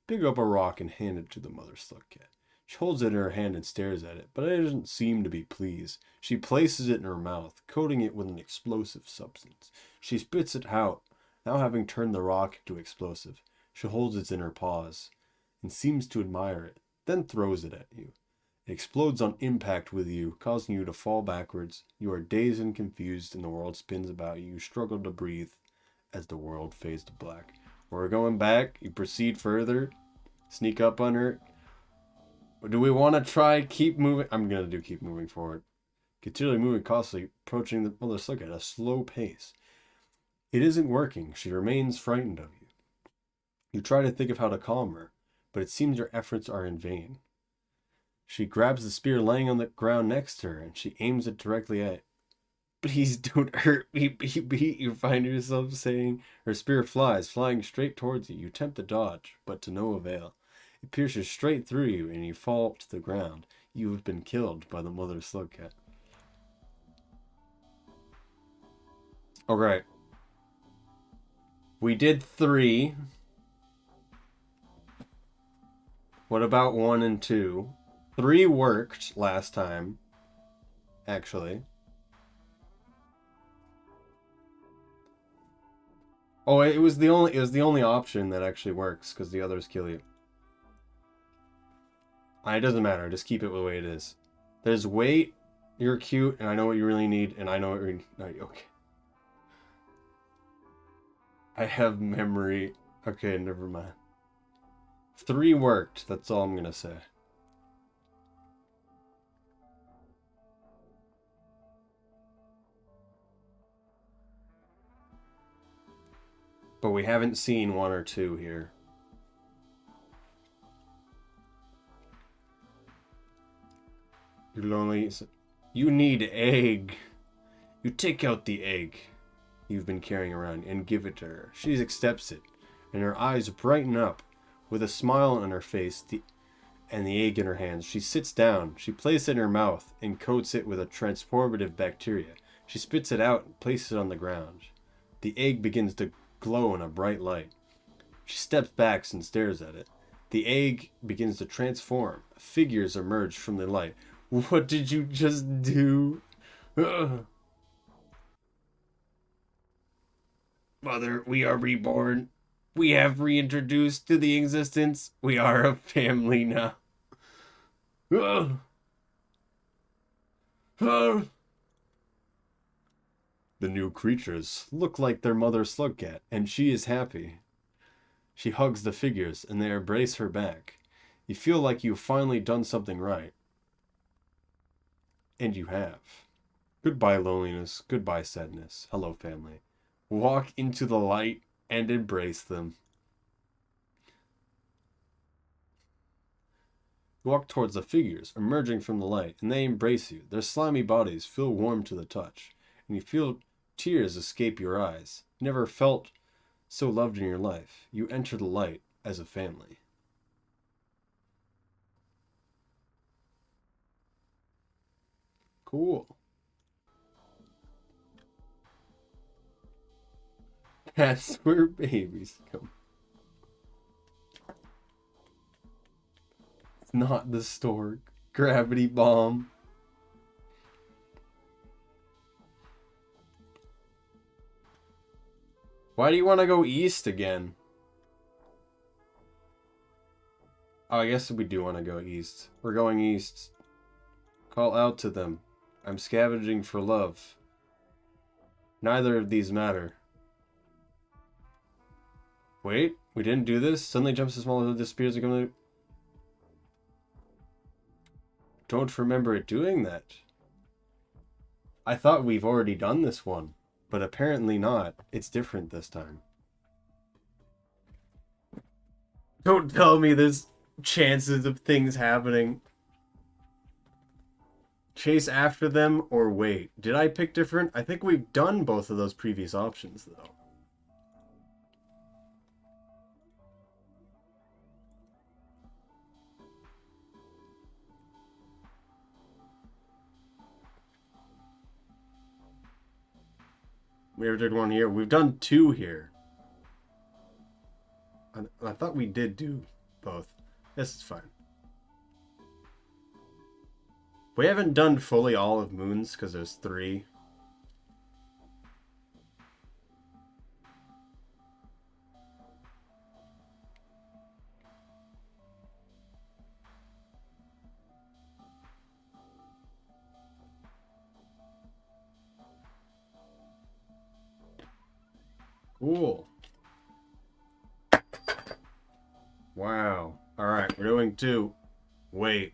Pick up a rock and hand it to the mother slug cat. She holds it in her hand and stares at it, but it doesn't seem to be pleased. She places it in her mouth, coating it with an explosive substance. She spits it out, now having turned the rock into explosive. She holds it in her paws and seems to admire it, then throws it at you. It explodes on impact with you, causing you to fall backwards. You are dazed and confused, and the world spins about you. You struggle to breathe as the world fades to black. We're going back. You proceed further. Sneak up on her. Do we want to try keep moving? I'm going to do keep moving forward. Continually moving cautiously, approaching the mother slug at a slow pace. It isn't working. She remains frightened of you. You try to think of how to calm her, but it seems your efforts are in vain. She grabs the spear laying on the ground next to her, and she aims it directly at it. Please don't hurt me, beep. You find yourself saying. Her spear flies, flying straight towards you. You attempt to dodge, but to no avail. It pierces straight through you, and you fall to the ground. You have been killed by the mother slug cat. Alright. We did 3. What about 1 and 2? 3 worked last time. Actually. Oh, it was the only option that actually works, because the others kill you. It doesn't matter, just keep it the way it is. There's weight, you're cute, and I know what you really need, and I know what you need. Okay. I have memory. Okay, never mind. 3 worked, that's all I'm gonna say. But we haven't seen 1 or 2 here. You're lonely. You need egg. You take out the egg you've been carrying around and give it to her. She accepts it, and her eyes brighten up. With a smile on her face and the egg in her hands, she sits down. She places it in her mouth and coats it with a transformative bacteria. She spits it out and places it on the ground. The egg begins to glow in a bright light. She steps back and stares at it. The egg begins to transform. Figures emerge from the light. What did you just do? Ugh. Mother, we are reborn. We have reintroduced to the existence. We are a family now. Ugh. Ugh. The new creatures look like their mother slug cat, and she is happy. She hugs the figures, and they embrace her back. You feel like you've finally done something right. And you have. Goodbye, loneliness. Goodbye, sadness. Hello, family. Walk into the light and embrace them. You walk towards the figures emerging from the light, and they embrace you. Their slimy bodies feel warm to the touch, and you feel tears escape your eyes. You never felt so loved in your life. You enter the light as a family. Cool. That's where babies come. It's not the stork. Gravity bomb. Why do you want to go east again? Oh, I guess we do want to go east. We're going east. Call out to them. I'm scavenging for love. Neither of these matter. Wait, we didn't do this? Suddenly jumps as small as the spears are coming. Don't remember it doing that. I thought we've already done this one, but apparently not. It's different this time. Don't tell me there's chances of things happening. Chase after them or wait. Did I pick different? I think we've done both of those previous options, though. We ever did one here. We've done two here. I thought we did do both. This is fine. We haven't done fully all of Moons because there's 3. Cool. Wow. Alright, we're doing 2. Wait.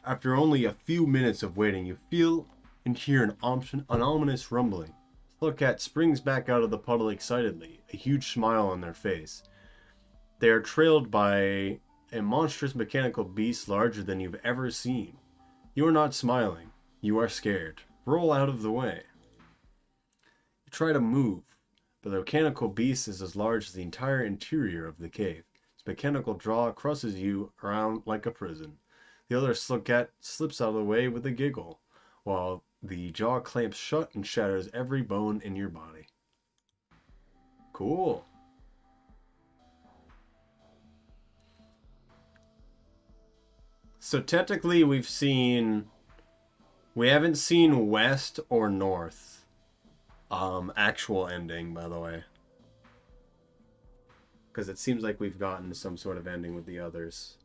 After only a few minutes of waiting, you feel and hear an ominous rumbling. Slugcat springs back out of the puddle excitedly, a huge smile on their face. They are trailed by a monstrous mechanical beast larger than you've ever seen. You are not smiling. You are scared. Roll out of the way. You try to move, but the mechanical beast is as large as the entire interior of the cave. Its mechanical jaw crosses you around like a prison. The other slugcat slips out of the way with a giggle, while the jaw clamps shut and shatters every bone in your body. Cool. So technically we haven't seen west or north. Actual ending, by the way. Because it seems like we've gotten some sort of ending with the others.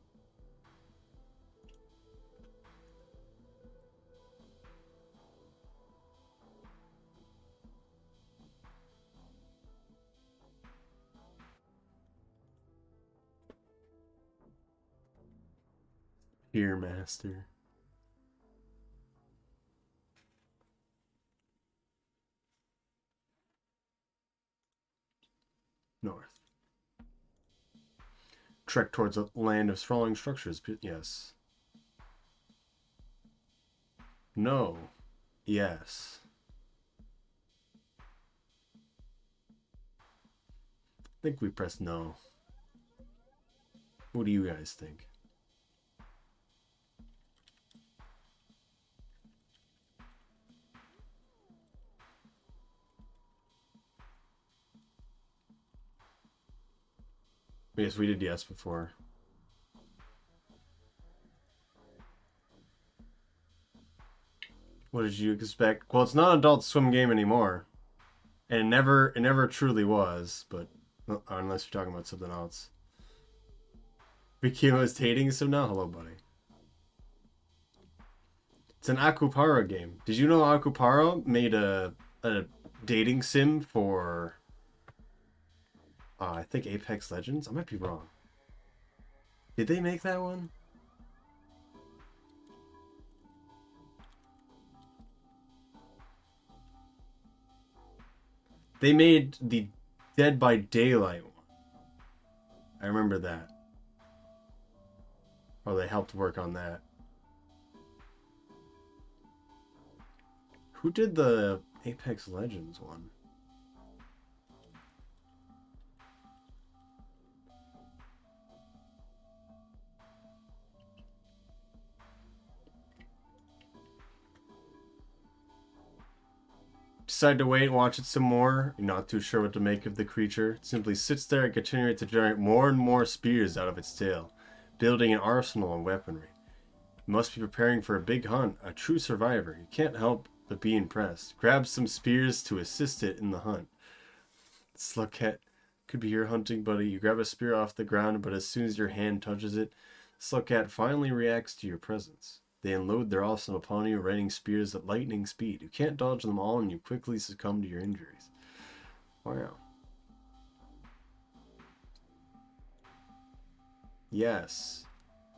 Here, master. North. Trek towards a land of sprawling structures. Yes. No. Yes. I think we pressed no. What do you guys think? Yes, we did yes before. What did you expect? Well, it's not an Adult Swim game anymore. And it never truly was, but unless you're talking about something else. Vikimo is dating some now? Hello, buddy. It's an Akupara game. Did you know Akupara made a dating sim for I think Apex Legends? I might be wrong. Did they make that one? They made the Dead by Daylight one. I remember that. Or they helped work on that. Who did the Apex Legends one? Decide to wait and watch it some more. You're not too sure what to make of the creature. It simply sits there and continues to generate more and more spears out of its tail, building an arsenal of weaponry. You must be preparing for a big hunt, a true survivor. You can't help but be impressed. Grab some spears to assist it in the hunt. Slugcat could be your hunting buddy. You grab a spear off the ground, but as soon as your hand touches it, Slugcat finally reacts to your presence. They unload their arsenal upon you, raining spears at lightning speed. You can't dodge them all, and you quickly succumb to your injuries. Wow. Yes.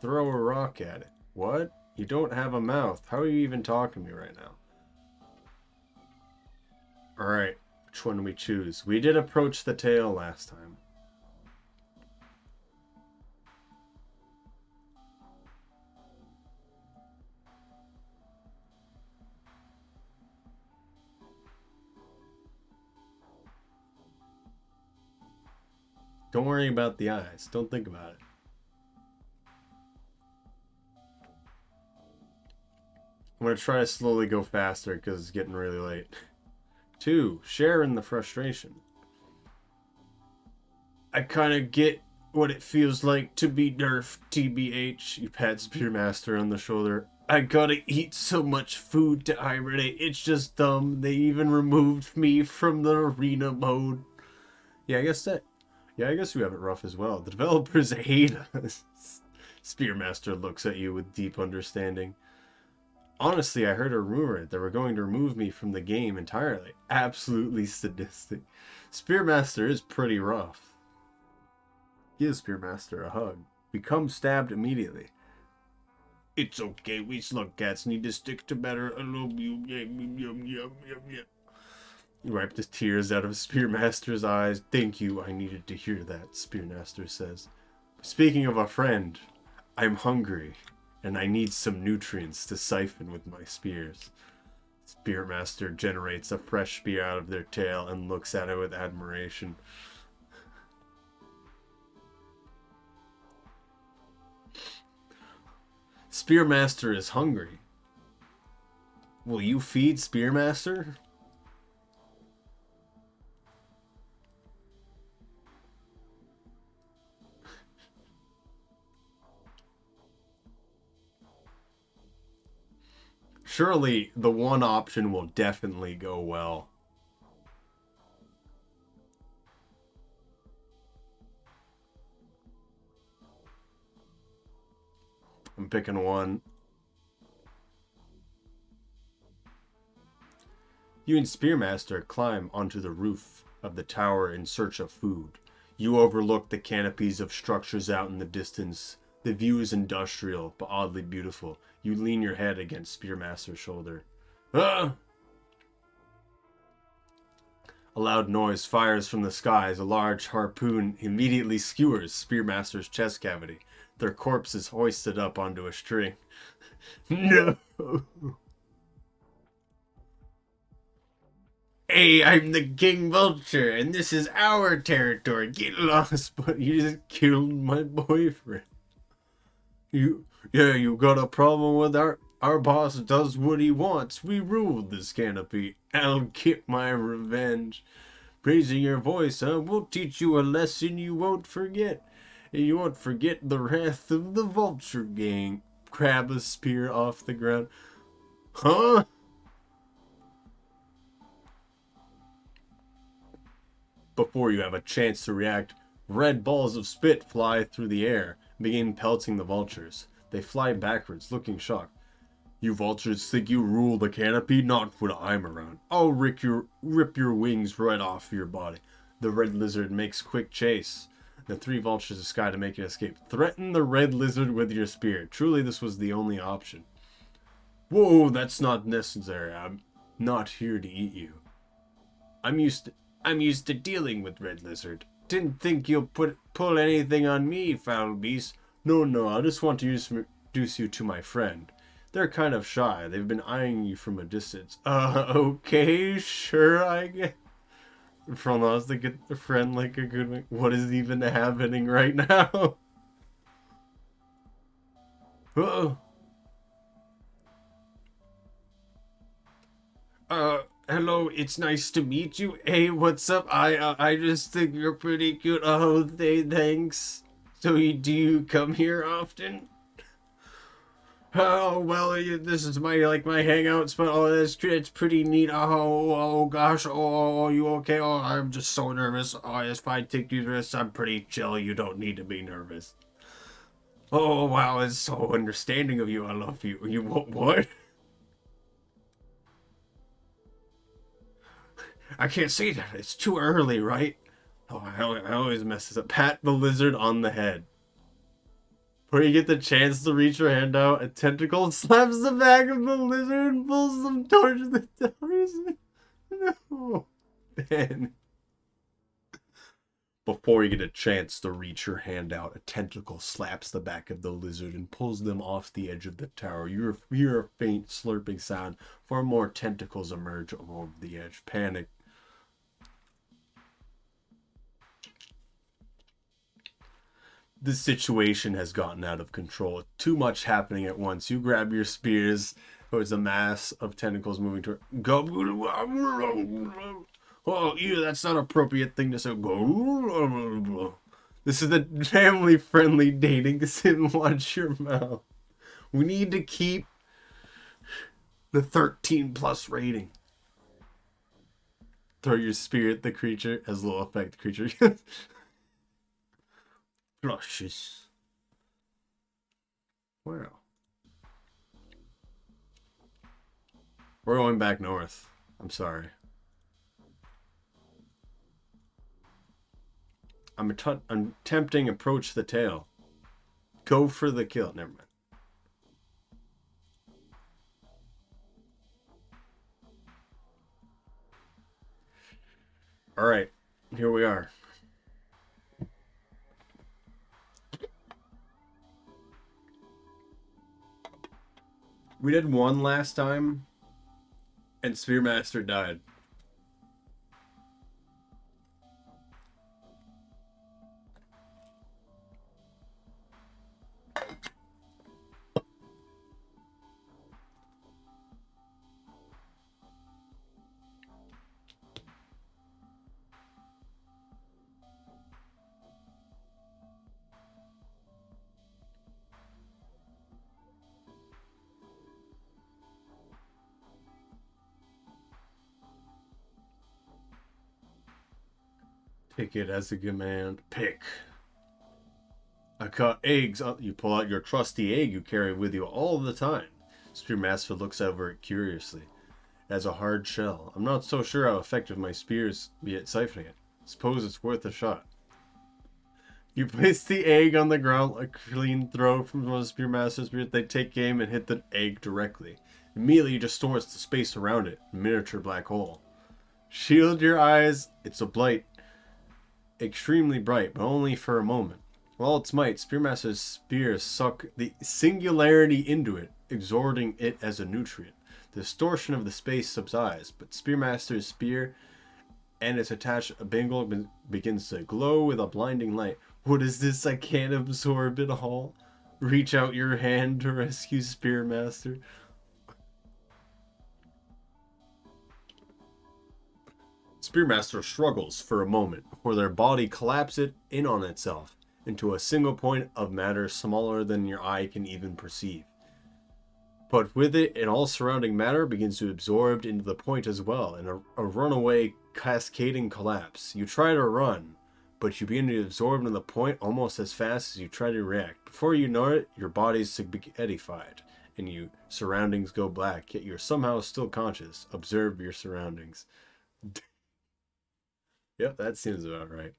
Throw a rock at it. What? You don't have a mouth. How are you even talking to me right now? Alright. Which one do we choose? We did approach the tail last time. Don't worry about the eyes. Don't think about it. I'm going to try to slowly go faster because it's getting really late. 2. Share in the frustration. I kind of get what it feels like to be nerfed, TBH. You pat Spearmaster on the shoulder. I gotta eat so much food to hibernate. It's just dumb. They even removed me from the arena mode. Yeah, I guess you have it rough as well. The developers hate us. Spearmaster looks at you with deep understanding. Honestly, I heard a rumor that they were going to remove me from the game entirely. Absolutely sadistic. Spearmaster is pretty rough. Give Spearmaster a hug. Become stabbed immediately. It's okay, we slug cats need to stick together. I love you. You wipe the tears out of Spearmaster's eyes. Thank you, I needed to hear that, Spearmaster says. Speaking of a friend, I'm hungry, and I need some nutrients to siphon with my spears. Spearmaster generates a fresh spear out of their tail and looks at it with admiration. Spearmaster is hungry. Will you feed Spearmaster? Surely the one option will definitely go well. I'm picking one. You and Spearmaster climb onto the roof of the tower in search of food. You overlook the canopies of structures out in the distance. The view is industrial, but oddly beautiful. You lean your head against Spearmaster's shoulder. Ah! A loud noise fires from the skies. A large harpoon immediately skewers Spearmaster's chest cavity. Their corpse is hoisted up onto a string. No! Hey, I'm the King Vulture, and this is our territory. Get lost, but you just killed my boyfriend. You got a problem with our boss does what he wants. We ruled this canopy. I'll get my revenge. Raising your voice, we'll teach you a lesson you won't forget. You won't forget the wrath of the Vulture Gang. Grab a spear off the ground. Huh? Before you have a chance to react, red balls of spit fly through the air and begin pelting the vultures. They fly backwards, looking shocked. You vultures think you rule the canopy? Not when I'm around. I'll rip your wings right off your body. The red lizard makes quick chase. The 3 vultures of sky to make an escape. Threaten the red lizard with your spear. Truly, this was the only option. Whoa, that's not necessary. I'm not here to eat you. I'm used I'm used to dealing with red lizard. Didn't think you'll pull anything on me, foul beast. No, I just want to introduce you to my friend. They're kind of shy. They've been eyeing you from a distance. Okay, sure, I guess. From us to get the friend like a good one. What is even happening right now? Uh-oh. Hello, it's nice to meet you. Hey, what's up? I just think you're pretty cute. Oh, thanks. So, do you come here often? Oh, well, this is my hangout spot. Oh, it's pretty neat. Oh gosh. Oh, you okay? Oh, I'm just so nervous. Oh, if I take these risks, I'm pretty chill. You don't need to be nervous. Oh, wow, it's so understanding of you. I love you. You what? I can't say that. It's too early, right? Oh, I always mess this up. Pat the lizard on the head. Where you get the chance to reach your hand out, a tentacle slaps the back of the lizard and pulls them towards the towers. No, Ben. Before you get a chance to reach your hand out, a tentacle slaps the back of the lizard and pulls them off the edge of the tower. You hear a faint slurping sound. 4 more tentacles emerge over the edge. Panic. This situation has gotten out of control. Too much happening at once. You grab your spears. There's a mass of tentacles moving toward. Go. Oh, ew, that's not an appropriate thing to say. Go. This is a family-friendly dating sim. Watch your mouth. We need to keep the 13+ rating. Throw your spear at the creature as little effect the creature gets. Flushes. Wow. We're going back north. I'm sorry. I'm attempting approach the tail. Go for the kill. Never mind. All right. Here we are. We did one last time, and Spearmaster died. Pick it as a command. Pick. I caught eggs. You pull out your trusty egg you carry with you all the time. Spearmaster looks over it curiously. It has a hard shell. I'm not so sure how effective my spears be at siphoning it. Suppose it's worth a shot. You place the egg on the ground, a clean throw from one of the Spearmaster's spears. They take aim and hit the egg directly. Immediately, it distorts the space around it. A miniature black hole. Shield your eyes. It's a blight. Extremely bright, but only for a moment. With all its might, Spearmaster's spears suck the singularity into it, absorbing it as a nutrient. The distortion of the space subsides, but Spearmaster's spear and its attached bangle begins to glow with a blinding light. What is this? I can't absorb it all. Reach out your hand to rescue Spearmaster. Spearmaster struggles for a moment before their body collapses in on itself into a single point of matter smaller than your eye can even perceive. But with it, and all surrounding matter begins to absorb into the point as well, in a runaway cascading collapse. You try to run, but you begin to absorb into the point almost as fast as you try to react. Before you know it, your body's spaghettified, and your surroundings go black, yet you're somehow still conscious. Observe your surroundings. Yep, that seems about right.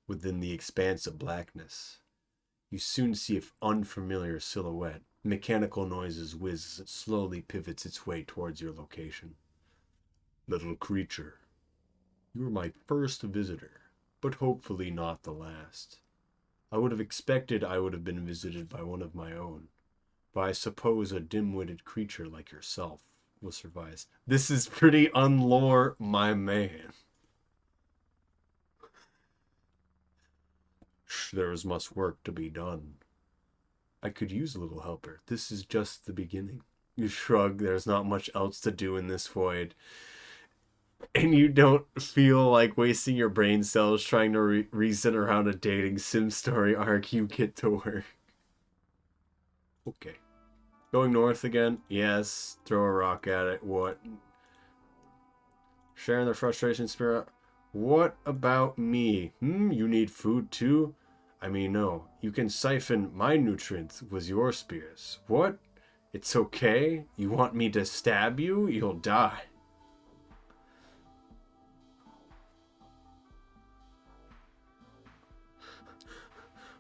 Within the expanse of blackness, you soon see an unfamiliar silhouette. Mechanical noises whiz as it slowly pivots its way towards your location. Little creature, You were my first visitor, but hopefully not the last. I would have expected I would have been visited by one of my own, but I suppose a dim-witted creature like yourself will survive. This is pretty unlore, my man. There is much work to be done. I could use a little helper. This is just the beginning. You shrug, there's not much else to do in this void. And you don't feel like wasting your brain cells trying to reason around a dating sim story arc. You get to work. Okay. Going north again? Yes. Throw a rock at it. What? Sharing the frustration spirit? What about me? You need food too? I mean, no. You can siphon my nutrients with your spears. What? It's okay? You want me to stab you? You'll die.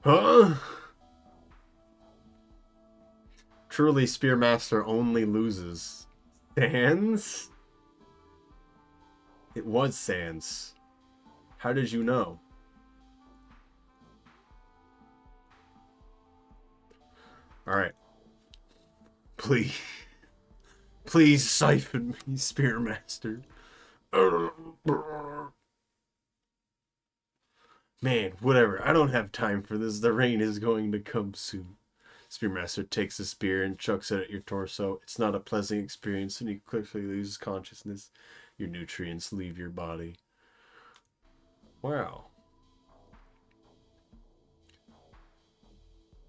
Huh? Truly, Spearmaster only loses. Sans? It was Sans. How did you know? Alright. Please. Please siphon me, Spearmaster. Man, whatever. I don't have time for this. The rain is going to come soon. Spearmaster takes a spear and chucks it at your torso. It's not a pleasant experience, and you quickly lose consciousness. Your nutrients leave your body. Wow.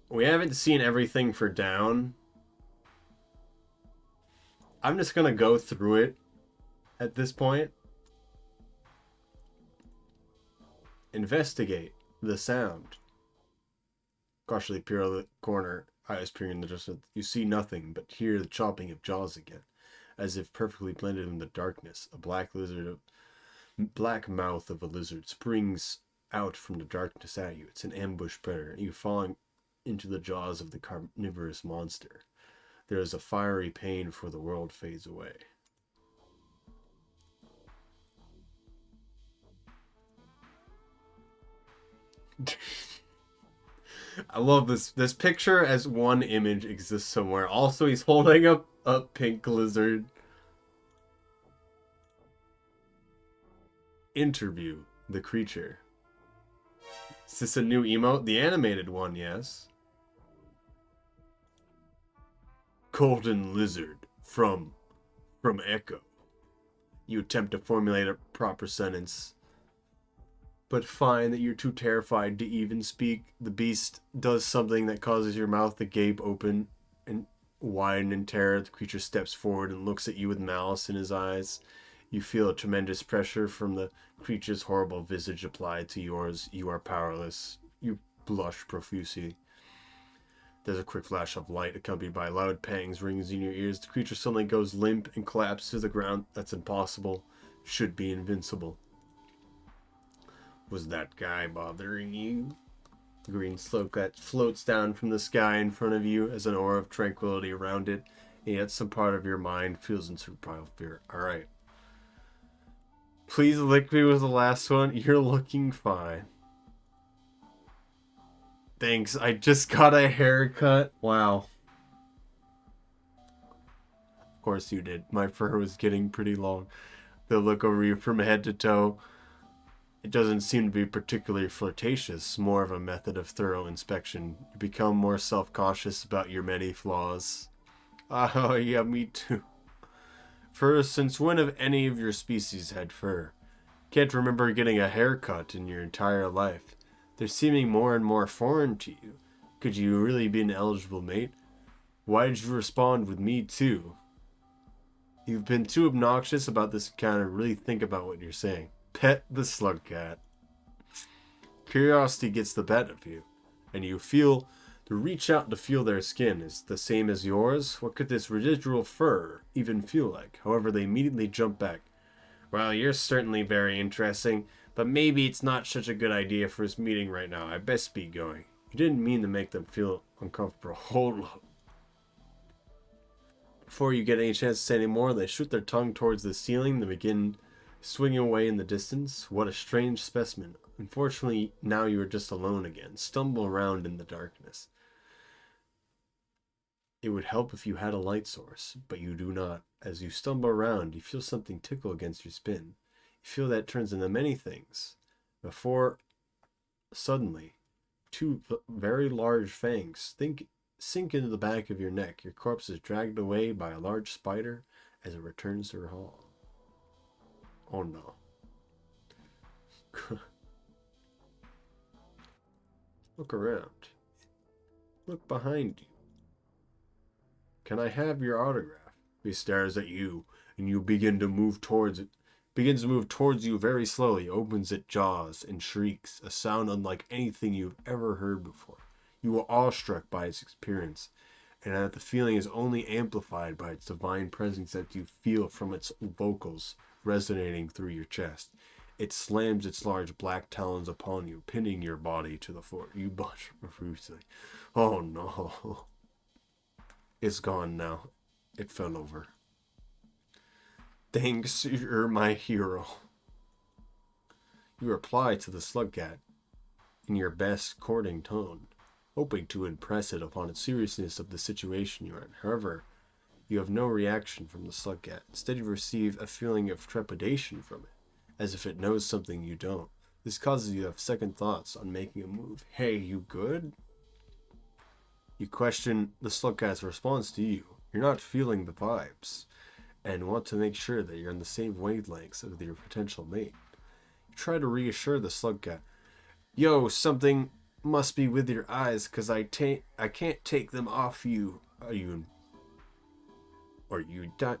We haven't seen everything for down. I'm just going to go through it at this point. Investigate the sound. Cautiously peer out the corner, eyes peering in the distance. You see nothing, but hear the chopping of jaws again, as if perfectly blended in the darkness. A black mouth of a lizard springs out from the darkness at you. It's an ambush predator. You fall into the jaws of the carnivorous monster. There is a fiery pain before the world fades away. I love this. This picture as one image exists somewhere. Also, he's holding up a pink lizard. Interview the creature. Is this a new emote? The animated one, yes. Golden lizard from Echo. You attempt to formulate a proper sentence, but find that you're too terrified to even speak. The beast does something that causes your mouth to gape open and widen in terror. The creature steps forward and looks at you with malice in his eyes. You feel a tremendous pressure from the creature's horrible visage applied to yours. You are powerless. You blush profusely. There's a quick flash of light accompanied by loud pangs rings in your ears. The creature suddenly goes limp and collapses to the ground. That's impossible. Should be invincible. Was that guy bothering you? The green smoke that floats down from the sky in front of you as an aura of tranquility around it, and yet some part of your mind feels in survival fear. Alright. Please lick me with the last one. You're looking fine. Thanks, I just got a haircut. Wow. Of course you did. My fur was getting pretty long. They'll look over you from head to toe. It doesn't seem to be particularly flirtatious, more of a method of thorough inspection. You become more self-conscious about your many flaws. Oh, yeah, me too. First, since when have any of your species had fur? Can't remember getting a haircut in your entire life. They're seeming more and more foreign to you. Could you really be an eligible mate? Why did you respond with me too? You've been too obnoxious about this encounter. Really think about what you're saying. Pet the slug cat. Curiosity gets the better of you, and you feel to reach out to feel their skin is the same as yours. What could this residual fur even feel like? However, they immediately jump back. Well, you're certainly very interesting, but maybe it's not such a good idea for this meeting right now. I best be going. You didn't mean to make them feel uncomfortable. Hold up. Before you get any chance to say any more, they shoot their tongue towards the ceiling. They begin Swinging away in the distance, what a strange specimen. Unfortunately, now you are just alone again. Stumble around in the darkness. It would help if you had a light source, but you do not. As you stumble around, you feel something tickle against your skin. You feel that turns into many things. Before, suddenly, two very large fangs sink into the back of your neck. Your corpse is dragged away by a large spider as it returns to her hole. Oh no. Look around. Look behind you. Can I have your autograph? He stares at you, and you begin to move towards it. Begins to move towards you very slowly, opens its jaws, and shrieks, a sound unlike anything you've ever heard before. You are awestruck by its appearance, and that the feeling is only amplified by its divine presence that you feel from its vocals resonating through your chest. It slams its large black talons upon you, pinning your body to the floor. You blush profusely. Oh no. It's gone now. It fell over. Thanks, you're my hero. You reply to the slug cat in your best courting tone, hoping to impress it upon the seriousness of the situation you're in. However, you have no reaction from the slug cat. Instead, you receive a feeling of trepidation from it, as if it knows something you don't. This causes you to have second thoughts on making a move. Hey, you good? You question the slug cat's response to you. You're not feeling the vibes, and want to make sure that you're on the same wavelengths with your potential mate. You try to reassure the slug cat. Yo, something must be with your eyes, cause I can't take them off you. Are you done?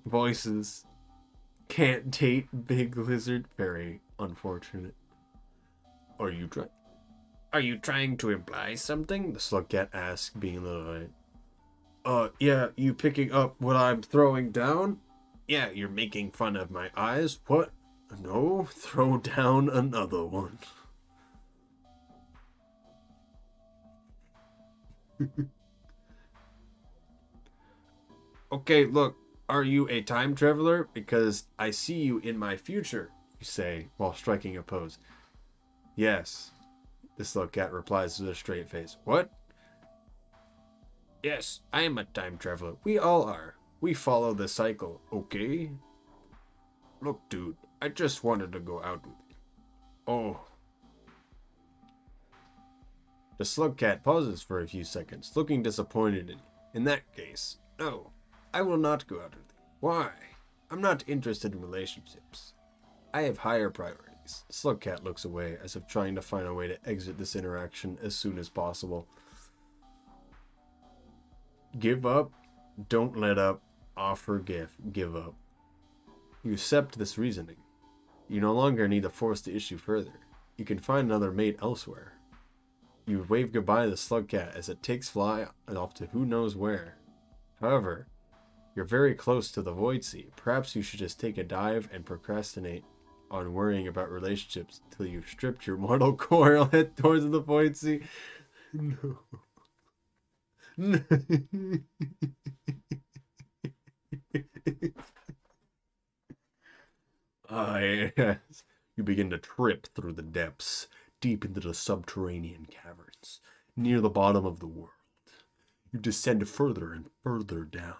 Voices. Can't date big lizard. Very unfortunate. Are you trying to imply something? The slug cat asked, being a little late. Yeah, you picking up what I'm throwing down? Yeah, you're making fun of my eyes? What? No, throw down another one. Okay, look, are you a time traveler? Because I see you in my future, you say, while striking a pose. Yes, the slug cat replies with a straight face. What? Yes, I am a time traveler. We all are. We follow the cycle, okay? Look, dude, I just wanted to go out with you. Oh. The slug cat pauses for a few seconds, looking disappointed in you. In that case, no, I will not go out with you. Why? I'm not interested in relationships. I have higher priorities. The slug cat looks away, as if trying to find a way to exit this interaction as soon as possible. Give up, don't let up, offer gift, give up. You accept this reasoning. You no longer need to force the issue further. You can find another mate elsewhere. You wave goodbye to the slug cat as it takes fly off to who knows where. However, you're very close to the void sea. Perhaps you should just take a dive and procrastinate on worrying about relationships until you've stripped your mortal core and head towards the void sea. No. Yes. You begin to trip through the depths, deep into the subterranean caverns, near the bottom of the world. You descend further and further down.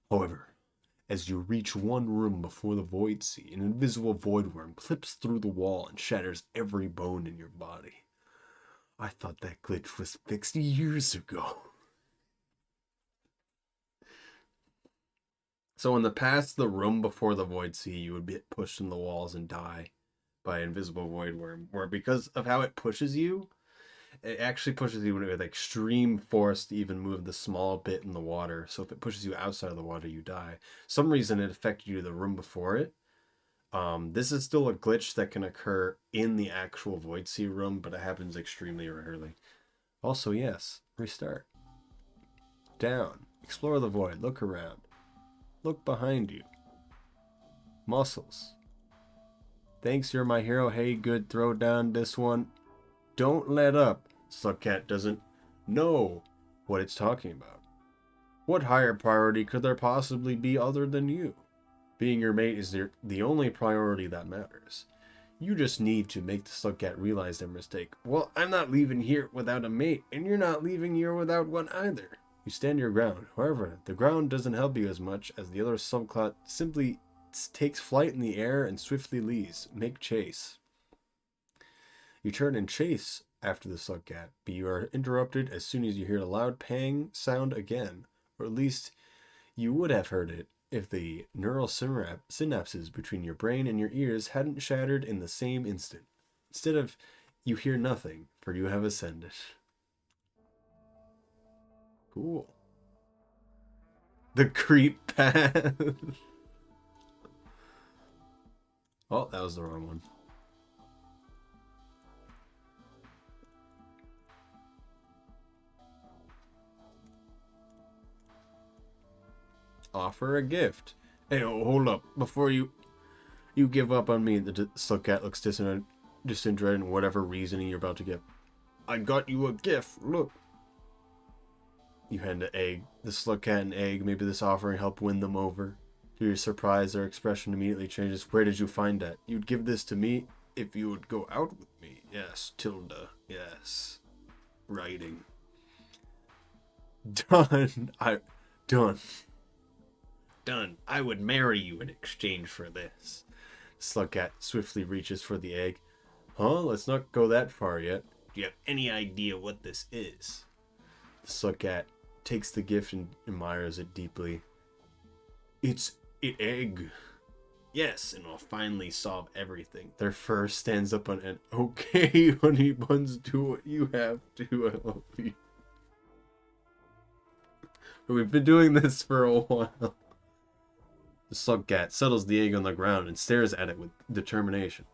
However, as you reach one room before the void sea, an invisible void worm clips through the wall and shatters every bone in your body. I thought that glitch was fixed years ago. So in the past, the room before the void sea, you would get pushed in the walls and die by an invisible void worm, where because of how it pushes you, it actually pushes you with extreme force to even move the small bit in the water. So if it pushes you outside of the water, you die. Some reason it affected you the room before it. This is still a glitch that can occur in the actual void sea room, but it happens extremely rarely. Also, yes, restart. Down. Explore the void. Look around. Look behind you. Muscles. Thanks, you're my hero. Hey, good, throw down this one. Don't let up. Slugcat doesn't know what it's talking about. What higher priority could there possibly be other than you? Being your mate is the only priority that matters. You just need to make the slugcat realize their mistake. Well, I'm not leaving here without a mate, and you're not leaving here without one either. You stand your ground. However, the ground doesn't help you as much as the other subclat simply takes flight in the air and swiftly leaves. Make chase. You turn and chase after the slugcat, but you are interrupted as soon as you hear a loud pang sound again, or at least you would have heard it if the neural synapses between your brain and your ears hadn't shattered in the same instant. Instead of, you hear nothing, for you have ascended. Cool. The creep path. Oh, that was the wrong one. Offer a gift. Hey, hold up. Before you give up on me, the slugcat looks disinterested in whatever reasoning you're about to give. I got you a gift. Look. You hand an egg. The slugcat an egg. Maybe this offering helped win them over. To your surprise, their expression immediately changes. Where did you find that? You'd give this to me if you would go out with me. Yes, Tilda. Yes. Writing. Done. Done. Done. I would marry you in exchange for this. Slugcat swiftly reaches for the egg. Huh? Let's not go that far yet. Do you have any idea what this is? The slugcat takes the gift and admires it deeply. It's an egg. Yes, and it'll finally solve everything. Their fur stands up on end. Okay, honey buns, do what you have to. I love you. We've been doing this for a while. The slugcat settles the egg on the ground and stares at it with determination.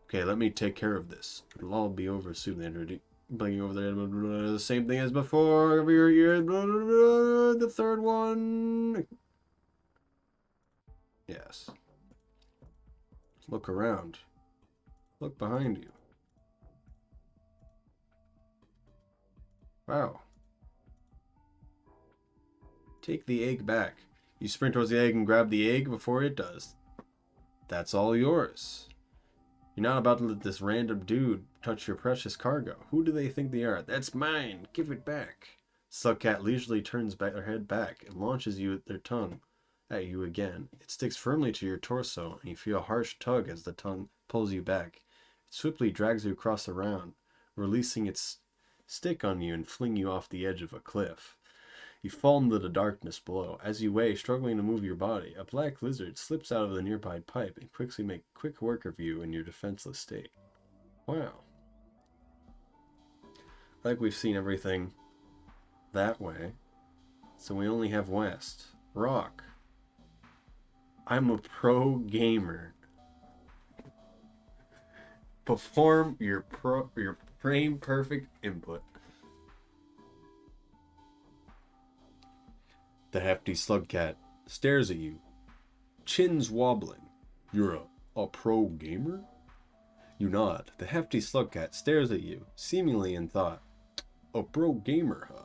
Okay, let me take care of this. It'll all be over soon. They're blinking over there. The same thing as before. Over your ears. The third one. Yes. Look around. Look behind you. Wow. Take the egg back. You sprint towards the egg and grab the egg before it does. That's all yours. You're not about to let this random dude touch your precious cargo. Who do they think they are? That's mine. Give it back. Slugcat leisurely turns back their head back and launches you with their tongue at you again. It sticks firmly to your torso, and you feel a harsh tug as the tongue pulls you back. It swiftly drags you across the round, releasing its stick on you and fling you off the edge of a cliff. You fall into the darkness below. As you weigh, struggling to move your body, a black lizard slips out of the nearby pipe and quickly makes quick work of you in your defenseless state. Wow. Like we've seen everything that way. So we only have west. Rock. I'm a pro gamer. Perform your frame perfect input. The hefty slugcat stares at you, chins wobbling. You're a pro gamer? You nod. The hefty slugcat stares at you, seemingly in thought. A pro gamer, huh?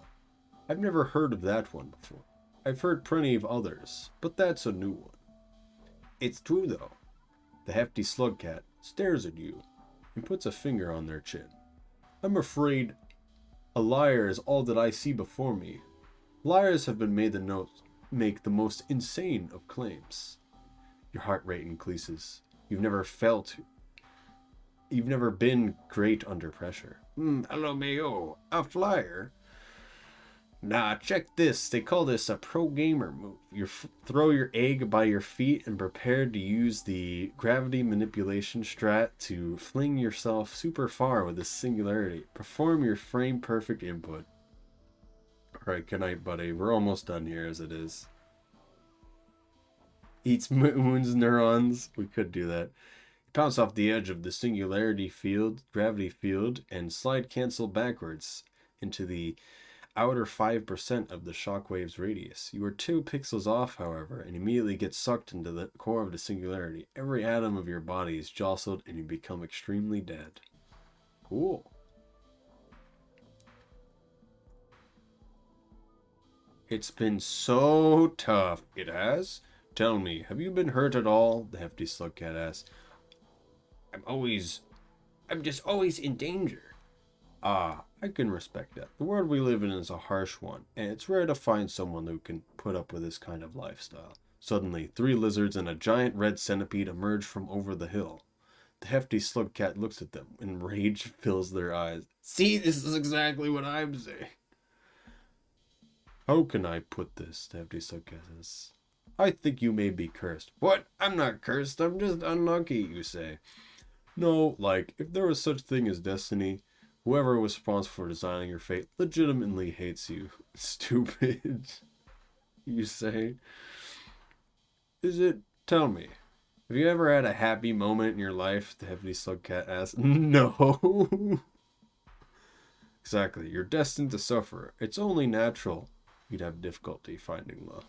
I've never heard of that one before. I've heard plenty of others, but that's a new one. It's true, though. The hefty slugcat stares at you and puts a finger on their chin. I'm afraid a liar is all that I see before me. Liars have been made to make the most insane of claims. Your heart rate increases. You've never been great under pressure. LMAO, a flyer? Nah, check this. They call this a pro gamer move. You throw your egg by your feet and prepare to use the gravity manipulation strat to fling yourself super far with a singularity. Perform your frame perfect input. Alright, good night, buddy. We're almost done here as it is. Eats moon's neurons. We could do that. Bounce off the edge of the singularity field, gravity field, and slide cancel backwards into the outer 5% of the shockwave's radius. You are 2 pixels off, however, and immediately get sucked into the core of the singularity. Every atom of your body is jostled, and you become extremely dead. Cool. It's been so tough. It has? Tell me, have you been hurt at all? The hefty slug cat asked. I'm just always in danger. Ah, I can respect that. The world we live in is a harsh one, and it's rare to find someone who can put up with this kind of lifestyle. Suddenly, 3 lizards and a giant red centipede emerge from over the hill. The hefty slug cat looks at them, and rage fills their eyes. See, this is exactly what I'm saying. How can I put this? The hefty slug cat says. I think you may be cursed. What? I'm not cursed. I'm just unlucky, you say. No, like, if there was such thing as destiny, whoever was responsible for designing your fate legitimately hates you. Stupid, you say. Is it? Tell me. Have you ever had a happy moment in your life? The hefty slug cat asks. No. Exactly. You're destined to suffer. It's only natural you'd have difficulty finding love.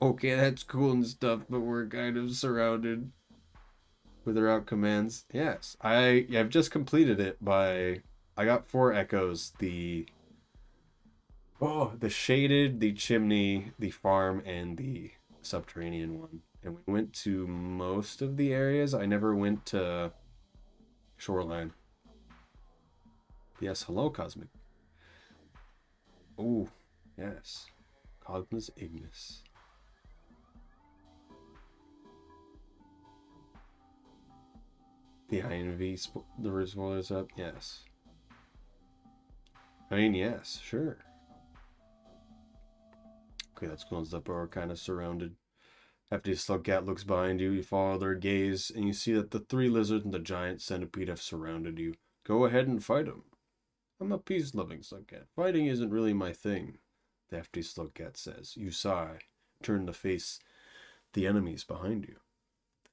Okay, that's cool and stuff, but we're kind of surrounded with our out commands. Yes, I've just completed it by... I got 4 echoes. The shaded, the chimney, the farm, and the subterranean one. And we went to most of the areas. I never went to shoreline. Yes, hello, Cosmic. Oh, yes. Cosmos Ignis. The INV, the spoilers up? Yes. I mean, yes, sure. Okay, that's closed up, but we're kind of surrounded. After the slug cat looks behind you, you follow their gaze, and you see that the 3 lizards and the giant centipede have surrounded you. Go ahead and fight them. I'm a peace-loving slug cat. Fighting isn't really my thing, the hefty slug cat says. You sigh, turn to face the enemies behind you.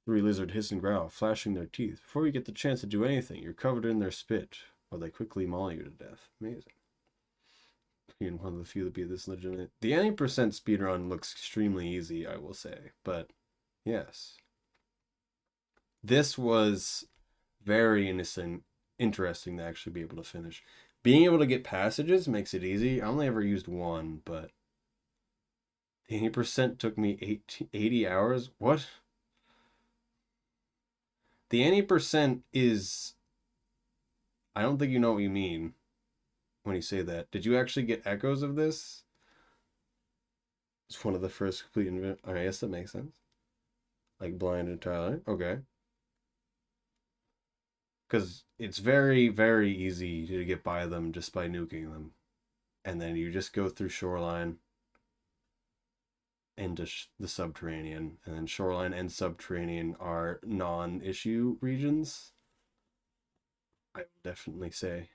The 3 lizards hiss and growl, flashing their teeth. Before you get the chance to do anything, you're covered in their spit, while they quickly maul you to death. Amazing. Being one of the few that be this legitimate. The 90% speedrun looks extremely easy, I will say, but yes. This was very interesting to actually be able to finish. Being able to get passages makes it easy. I only ever used 1, but the 80% took me 80 hours. What? The 80% is... I don't think you know what you mean when you say that. Did you actually get echoes of this? It's one of the first complete... I guess that makes sense. Like blind entirely. Okay. Because it's very, very easy to get by them just by nuking them. And then you just go through shoreline into the subterranean. And then shoreline and subterranean are non-issue regions. I would definitely say.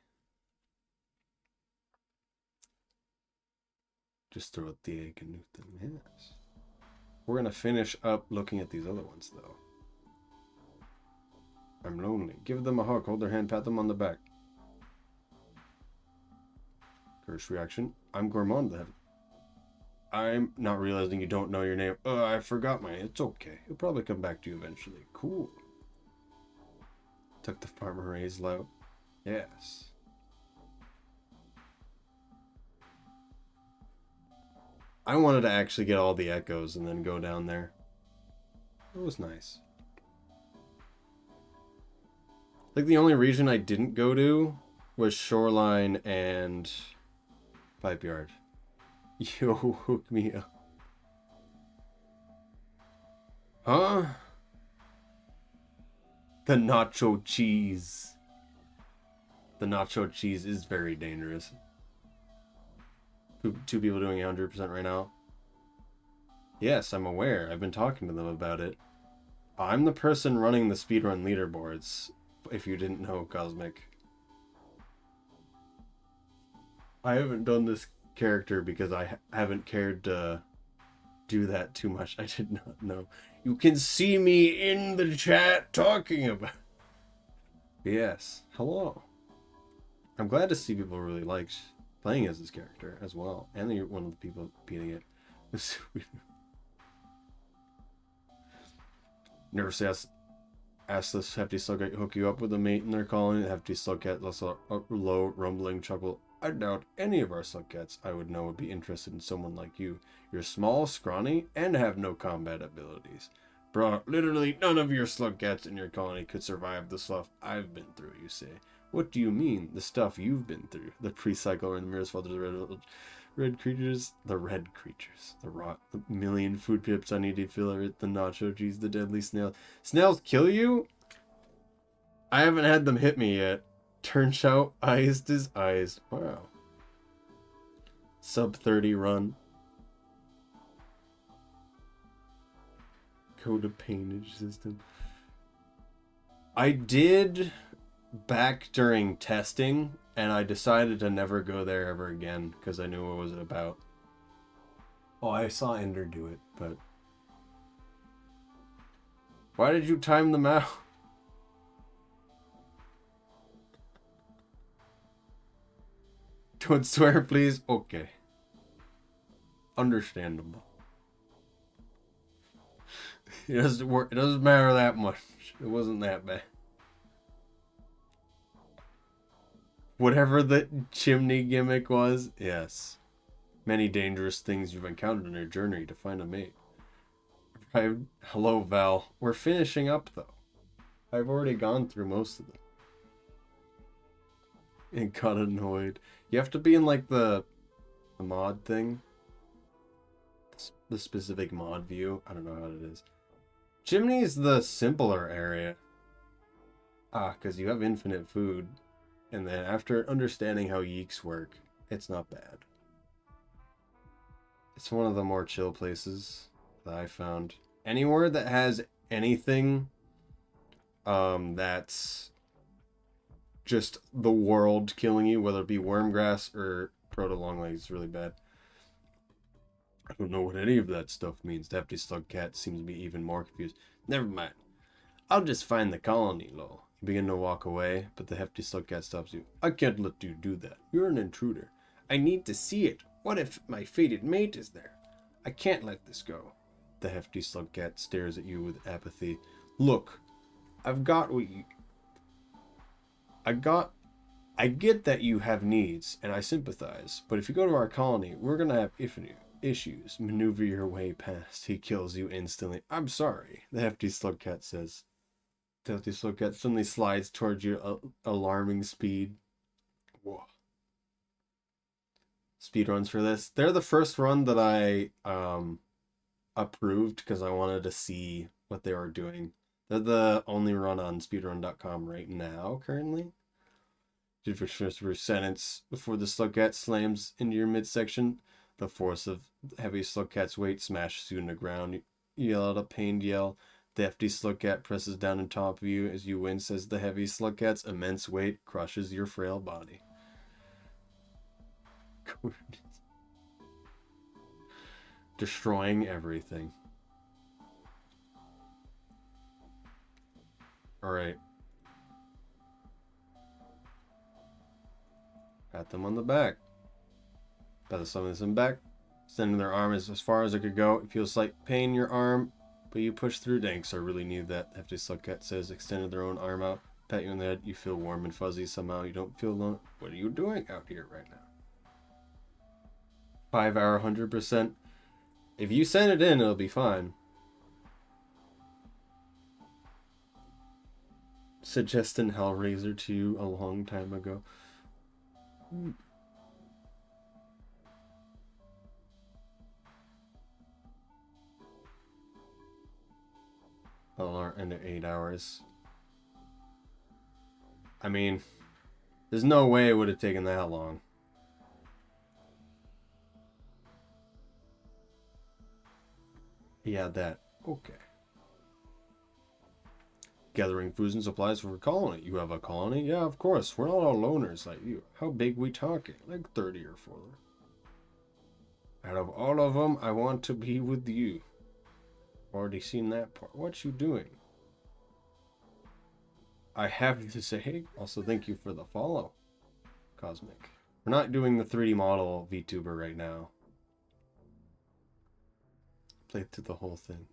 Just throw out the egg and nuke them. Yes. We're going to finish up looking at these other ones, though. I'm lonely. Give them a hug, hold their hand, pat them on the back. Curse reaction. I'm Gourmand. I'm not realizing you don't know your name. I forgot mine. It's okay. It'll probably come back to you eventually. Cool. Took the farmer raised low. Yes. I wanted to actually get all the echoes and then go down there. It was nice. Like the only region I didn't go to was shoreline and pipe yard. Yo, hook me up. Huh? The nacho cheese. The nacho cheese is very dangerous. 2 people doing 100% right now. Yes, I'm aware. I've been talking to them about it. I'm the person running the speedrun leaderboards, if you didn't know, Cosmic. I haven't done this character because I haven't cared to do that too much. I did not know. You can see me in the chat talking about... Yes. Hello. I'm glad to see people really liked playing as this character as well. And you're one of the people beating it. Nervously ask this hefty slug cat hook you up with a mate in their colony. The hefty slug cat lets a low rumbling chuckle. I doubt any of our slugcats I would know would be interested in someone like you. You're small, scrawny, and have no combat abilities. Bro, literally none of your slugcats in your colony could survive the stuff I've been through, you say. What do you mean, the stuff you've been through? The pre-cycle and the mirrors father, the red creatures, the million food pips I need to fill it, the nacho cheese, the deadly snail. Snails kill you? I haven't had them hit me yet. Turns out, iced is iced. Wow. Sub 30 run. Code of painage system. I did back during testing, and I decided to never go there ever again because I knew what was it about. Oh, I saw Ender do it, but why did you time them out? Don't swear, please. Okay. Understandable. It doesn't work. It doesn't matter that much. It wasn't that bad. Whatever the chimney gimmick was, yes. Many dangerous things you've encountered on your journey to find a mate. Hello, Val. We're finishing up, though. I've already gone through most of them. And got annoyed. You have to be in, like, the mod thing. The specific mod view. I don't know how it is. Chimney's the simpler area. Because you have infinite food. And then after understanding how yeeks work, it's not bad. It's one of the more chill places that I found. Anywhere that has anything that's just the world killing you, whether it be wormgrass or proto-longlegs, is really bad. I don't know what any of that stuff means. The hefty slug cat seems to be even more confused. Never mind. I'll just find the colony, lol. You begin to walk away, but the hefty slug cat stops you. I can't let you do that. You're an intruder. I need to see it. What if my fated mate is there? I can't let this go. The hefty slug cat stares at you with apathy. Look, I've got what you... I get that you have needs, and I sympathize, but if you go to our colony, we're gonna have issues. Maneuver your way past. He kills you instantly. I'm sorry, the hefty slug cat says. The hefty slug cat suddenly slides towards you at alarming speed. Whoa. Speedruns for this. They're the first run that I approved because I wanted to see what they were doing. They're the only run on speedrun.com right now, currently. For first sentence before the slugcat slams into your midsection, the force of heavy slugcat's weight smashes you into the ground. You yell out a pained yell. The hefty slugcat presses down on top of you as you wince as the heavy slugcat's immense weight crushes your frail body. Destroying everything. Alright. Pat them on the back. Pat them back. Sending their arm as far as it could go. It feels like pain in your arm, but you push through. Dang, so I really need that. Hefty slugcat says, extended their own arm out. Pat you on the head. You feel warm and fuzzy. Somehow you don't feel alone. What are you doing out here right now? 5 hour 100%. If you send it in, it'll be fine. Suggesting Hellraiser to you a long time ago. Into 8 hours. I mean, there's no way it would have taken that long. Yeah, that. Okay. Gathering foods and supplies for a colony. You have a colony? Yeah, of course. We're not all loners like you. How big we talking? Like 30 or 40. Out of all of them, I want to be with you. Already seen that part. What you doing? I have to say, also thank you for the follow, Cosmic. We're not doing the 3D model VTuber right now. Played through the whole thing.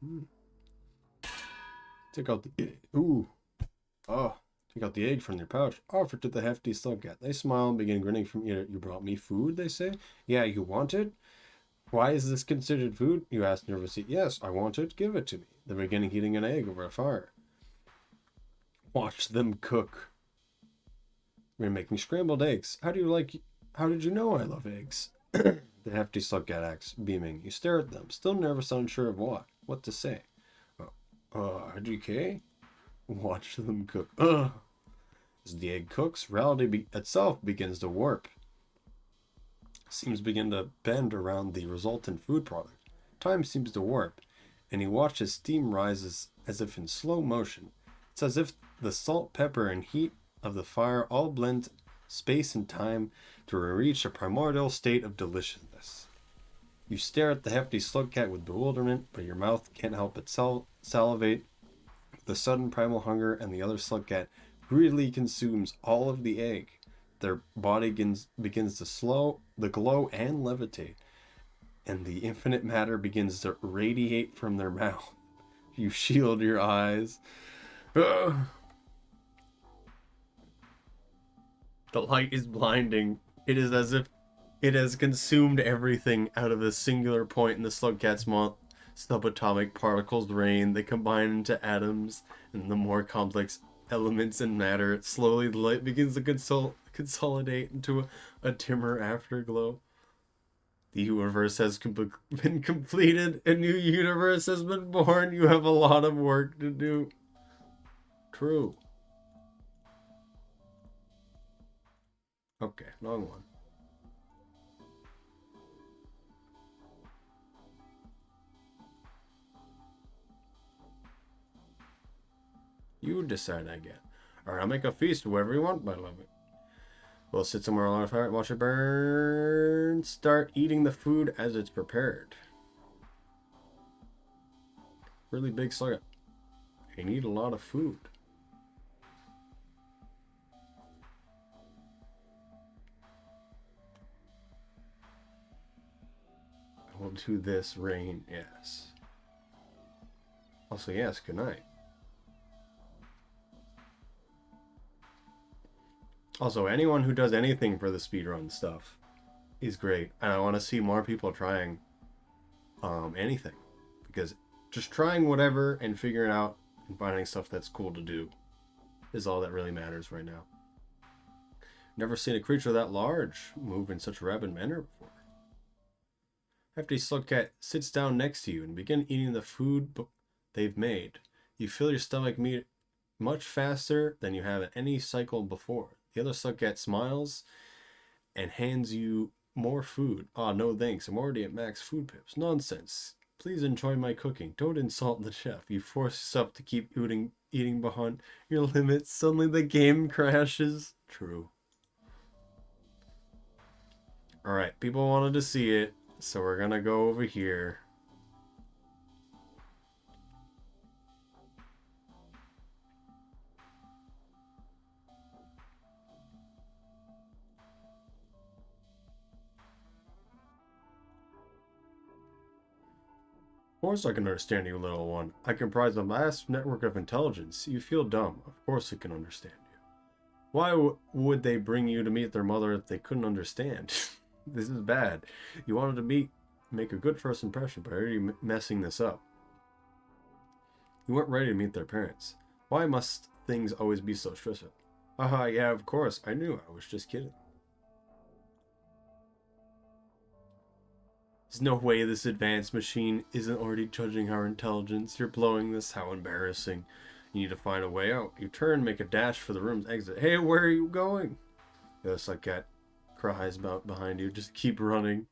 Check out the... Ooh. Oh. Take out the egg from their pouch, offer it to the hefty slug cat. They smile and begin grinning from ear. You brought me food, they say. Yeah, you want it? Why is this considered food? You ask nervously. Yes, I want it. Give it to me. They're beginning heating an egg over a fire. Watch them cook. We're making scrambled eggs. How did you know I love eggs? The hefty slug cat acts, beaming. You stare at them, still nervous, unsure of what to say. RGK? Watch them cook. As the egg cooks, reality itself begins to warp. Seems begin to bend around the resultant food product. Time seems to warp, and he watches steam rises as if in slow motion. It's as if the salt, pepper, and heat of the fire all blend space and time to reach a primordial state of deliciousness. You stare at the hefty slug cat with bewilderment, but your mouth can't help but salivate. The sudden primal hunger, and the other slug cat greedily consumes all of the egg. Their body begins to slow, the glow, and levitate, and the infinite matter begins to radiate from their mouth. You shield your eyes. Ugh. The light is blinding. It is as if it has consumed everything out of a singular point in the slug cat's mouth. Subatomic particles rain. They combine into atoms and the more complex elements in matter. Slowly, the light begins to consolidate into a dimmer afterglow. The universe has been completed. A new universe has been born. You have a lot of work to do. True. Okay, long one. You decide, I get. Alright, I'll make a feast for whoever you want, my love it. We'll sit somewhere on a fire, watch it burn. Start eating the food as it's prepared. Really big slug. I need a lot of food. I will do this, rain, yes. Also, yes, good night. Also, anyone who does anything for the speedrun stuff is great. And I want to see more people trying anything. Because just trying whatever and figuring out and finding stuff that's cool to do is all that really matters right now. Never seen a creature that large move in such a rapid manner before. Hefty slug cat sits down next to you and begin eating the food they've made. You fill your stomach meat much faster than you have at any cycle before. The other slug cat smiles and hands you more food. Ah, no thanks. I'm already at max food pips. Nonsense. Please enjoy my cooking. Don't insult the chef. You force yourself to keep eating behind your limits. Suddenly the game crashes. True. Alright, people wanted to see it, so we're gonna go over here. Of course I can understand you, little one. I comprise a vast network of intelligence. You feel dumb. Of course I can understand you. Why would they bring you to meet their mother if they couldn't understand? This is bad. You wanted to make a good first impression, but are you messing this up? You weren't ready to meet their parents. Why must things always be so stressful? Haha, yeah, of course. I knew. I was just kidding. There's no way this advanced machine isn't already judging our intelligence. You're blowing this. How embarrassing. You need to find a way out. You turn, make a dash for the room's exit. Hey, where are you going? The slug cat cries about behind you. Just keep running.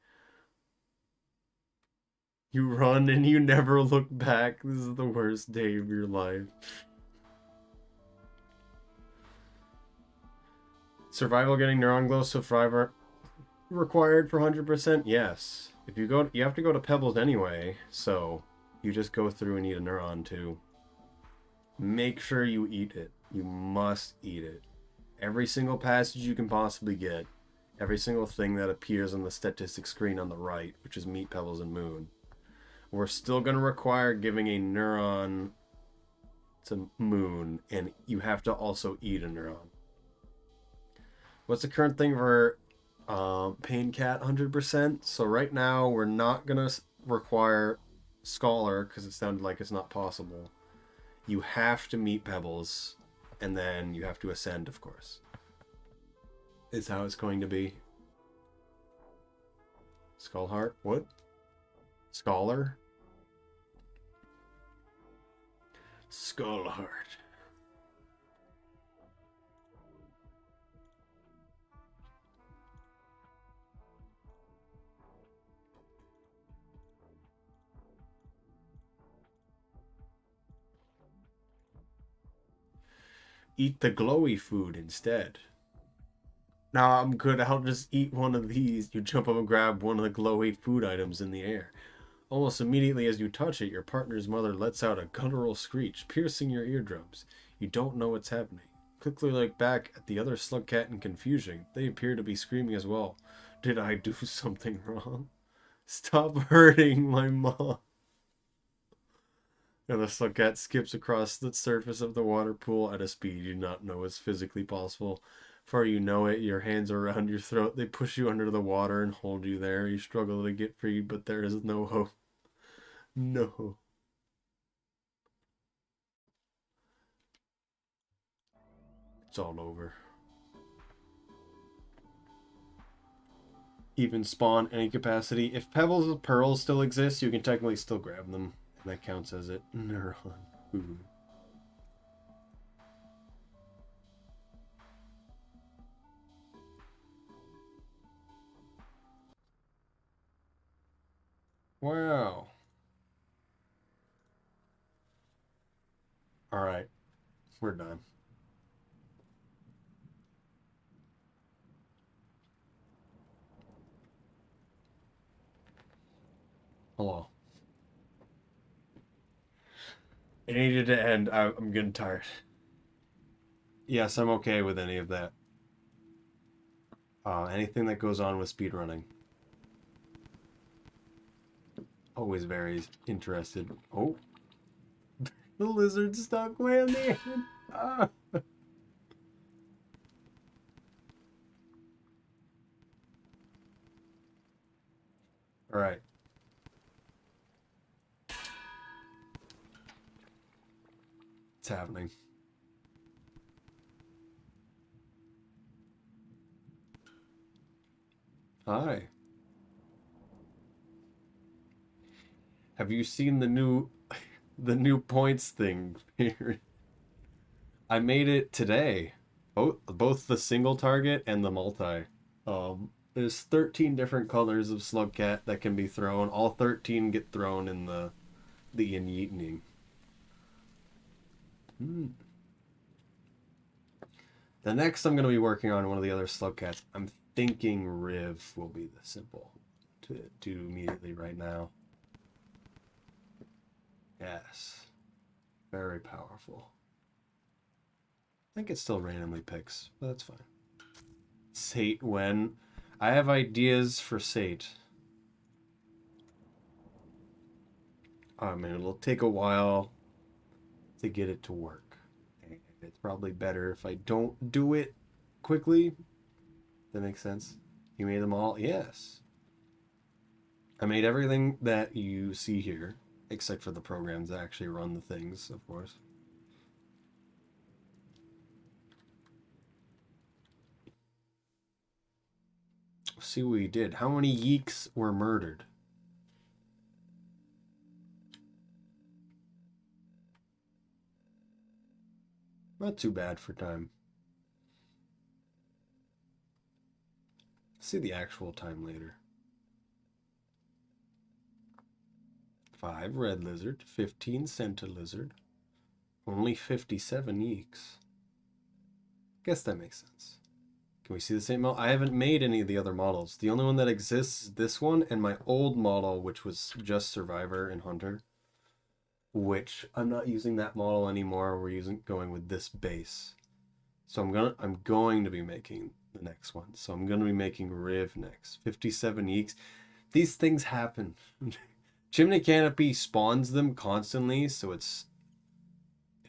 You run and you never look back. This is the worst day of your life. Survival getting neuron glow survivor required for 100%? Yes. If you go, you have to go to Pebbles anyway, so you just go through and eat a neuron too. Make sure you eat it. You must eat it. Every single passage you can possibly get. Every single thing that appears on the statistics screen on the right, which is Meat, Pebbles, and Moon. We're still going to require giving a neuron to moon, and you have to also eat a neuron. What's the current thing for Paincat 100%? So right now we're not gonna require Scholar because it sounded like it's not possible. You have to meet Pebbles, and then you have to ascend, of course. Is how it's going to be. Skullheart? What? Scholar? Skullheart. Eat the glowy food instead. Nah, I'm good. I'll just eat one of these. You jump up and grab one of the glowy food items in the air. Almost immediately as you touch it, your partner's mother lets out a guttural screech, piercing your eardrums. You don't know what's happening. Quickly look back at the other slug cat in confusion. They appear to be screaming as well. Did I do something wrong? Stop hurting my mom. And the slug cat skips across the surface of the water pool at a speed you do not know is physically possible. Before you know it, your hands are around your throat. They push you under the water and hold you there. You struggle to get free, but there is no hope. No. It's all over. Even spawn any capacity. If pebbles of pearls still exist, you can technically still grab them. And that counts as it. Neuron. Ooh. Wow. Alright. We're done. Hello. It needed to end. I'm getting tired. Yes, I'm okay with any of that. Anything that goes on with speedrunning. Always very interested. Oh. The lizard stuck landing. Ah. Alright. It's happening. Hi. Have you seen the new points thing? I made it today. Both the single target and the multi. There's 13 different colors of slug cat that can be thrown. All 13 get thrown in the yin-yeeting. The next I'm going to be working on one of the other slug cats. I'm thinking Riv will be the simple to do immediately right now. Yes. Very powerful. I think it still randomly picks, but that's fine. Sate when? I have ideas for Sate. I mean, it'll take a while to get it to work. And it's probably better if I don't do it quickly. That makes sense. You made them all? Yes. I made everything that you see here, except for the programs that actually run the things, of course. See what we did. How many yeeks were murdered? Not too bad for time. See the actual time later. 5 red lizard, 15 centa lizard, only 57 yeeks. Guess that makes sense. Can we see the same model? I haven't made any of the other models. The only one that exists is this one and my old model, which was just Survivor and Hunter. Which I'm not using that model anymore. We're going with this base. So I'm going to be making the next one. So I'm gonna be making Riv next. 57 yeeks. These things happen. Chimney Canopy spawns them constantly, so it's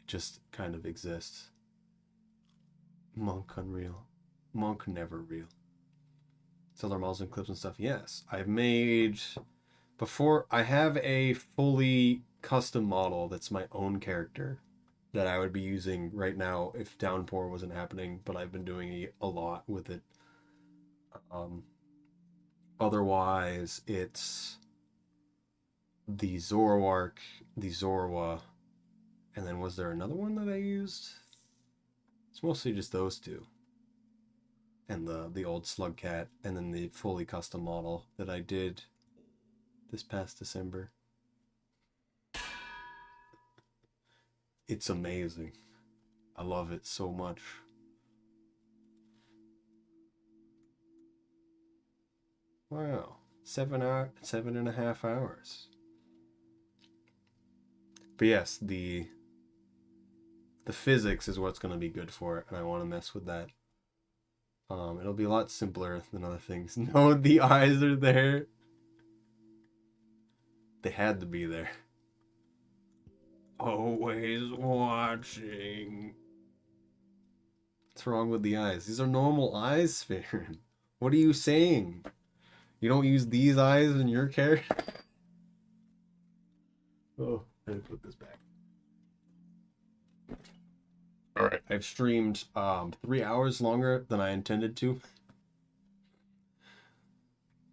just kind of exists. Monk unreal. Monk never real. Sell their models and clips and stuff. Yes, I've made before. I have a fully custom model that's my own character that I would be using right now if Downpour wasn't happening, but I've been doing a lot with it. Um, Otherwise, it's the Zoroark, the Zorua, and then was there another one that I used? It's mostly just those two. And the old slug cat, and then the fully custom model that I did this past December. It's amazing. I love it so much. Wow. 7.5 hours. But yes, the physics is what's going to be good for it, and I want to mess with that. It'll be a lot simpler than other things. No, the eyes are there. They had to be there. Always watching. What's wrong with the eyes? These are normal eyes, Farron. What are you saying? You don't use these eyes in your character? Oh, I had to put this back. Alright, I've streamed 3 hours longer than I intended to.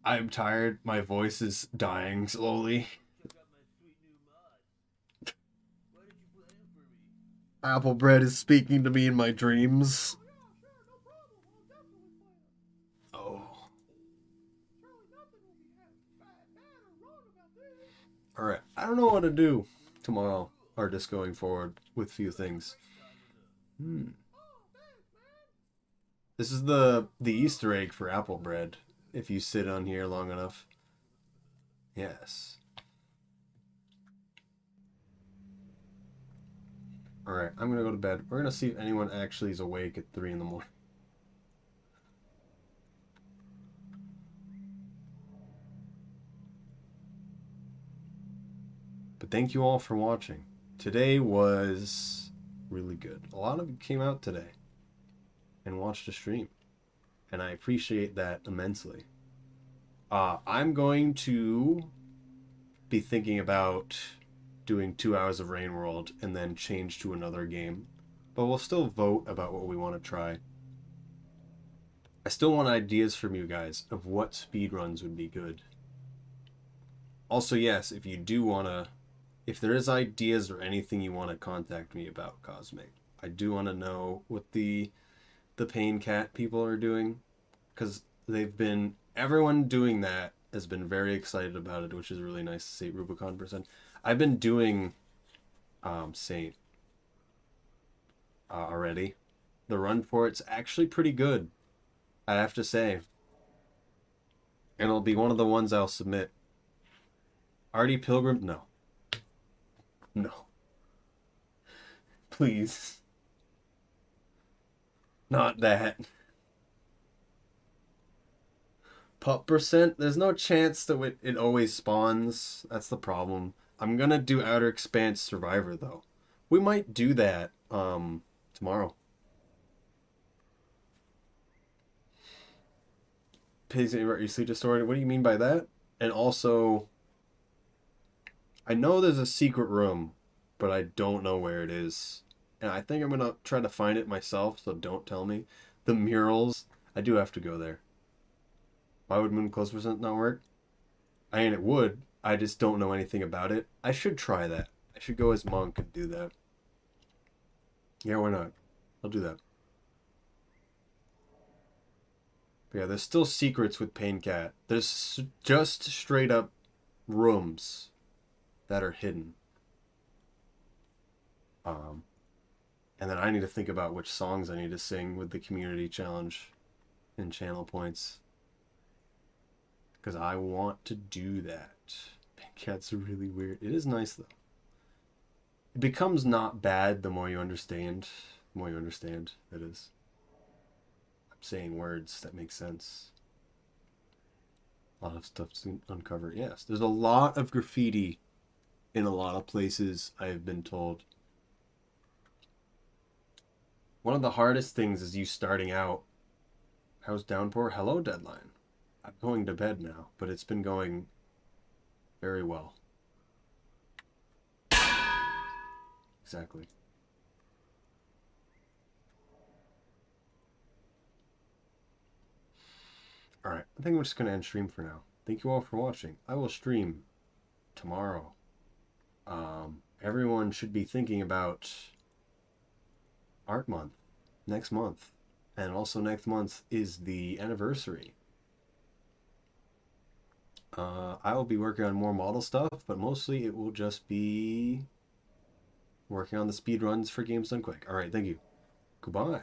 I'm tired. My voice is dying slowly. Apple bread is speaking to me in my dreams. Oh. Alright, I don't know what to do tomorrow, or just going forward with few things. This is the Easter egg for apple bread, if you sit on here long enough. Yes. Alright, I'm gonna go to bed. We're gonna see if anyone actually is awake at 3 in the morning. But thank you all for watching. Today was really good. A lot of you came out today and watched the stream, and I appreciate that immensely. I'm going to be thinking about doing 2 hours of Rain World and then change to another game, but we'll still vote about what we want to try. I still want ideas from you guys of what speedruns would be good. Also, yes, if you do want to, if there is ideas or anything you want to contact me about, Cosmic, I do want to know what the Paincat people are doing, because they've been, everyone doing that has been very excited about it, which is really nice to see. Rubicon%. I've been doing Saint already. The run for it's actually pretty good, I have to say. And it'll be one of the ones I'll submit. Artie Pilgrim? No. No. Please. Not that. Pup%? There's no chance that it always spawns. That's the problem. I'm gonna do Outer Expanse Survivor, though. We might do that tomorrow. Pigs about your sleep distorted. What do you mean by that? And also, I know there's a secret room, but I don't know where it is. And I think I'm gonna try to find it myself, so don't tell me. The murals, I do have to go there. Why would Moon Close % not work? I mean, it would. I just don't know anything about it. I should try that. I should go as Monk and do that. Yeah, why not? I'll do that. But yeah, there's still secrets with Paincat. There's just straight up rooms that are hidden. And then I need to think about which songs I need to sing with the community challenge and channel points, because I want to do that. Paincat's really weird. It is nice though. It becomes not bad the more you understand. The more you understand, it is. I'm saying words that make sense. A lot of stuff to uncover. Yes, there's a lot of graffiti in a lot of places, I have been told. One of the hardest things is you starting out. How's downpour? Hello, deadline. I'm going to bed now, but it's been going very well. Exactly. Alright, I think I'm just going to end stream for now. Thank you all for watching. I will stream tomorrow. Everyone should be thinking about Art Month next month. And also next month is the anniversary. I will be working on more model stuff, but mostly it will just be working on the speed runs for games done quick. Alright, thank you. Goodbye.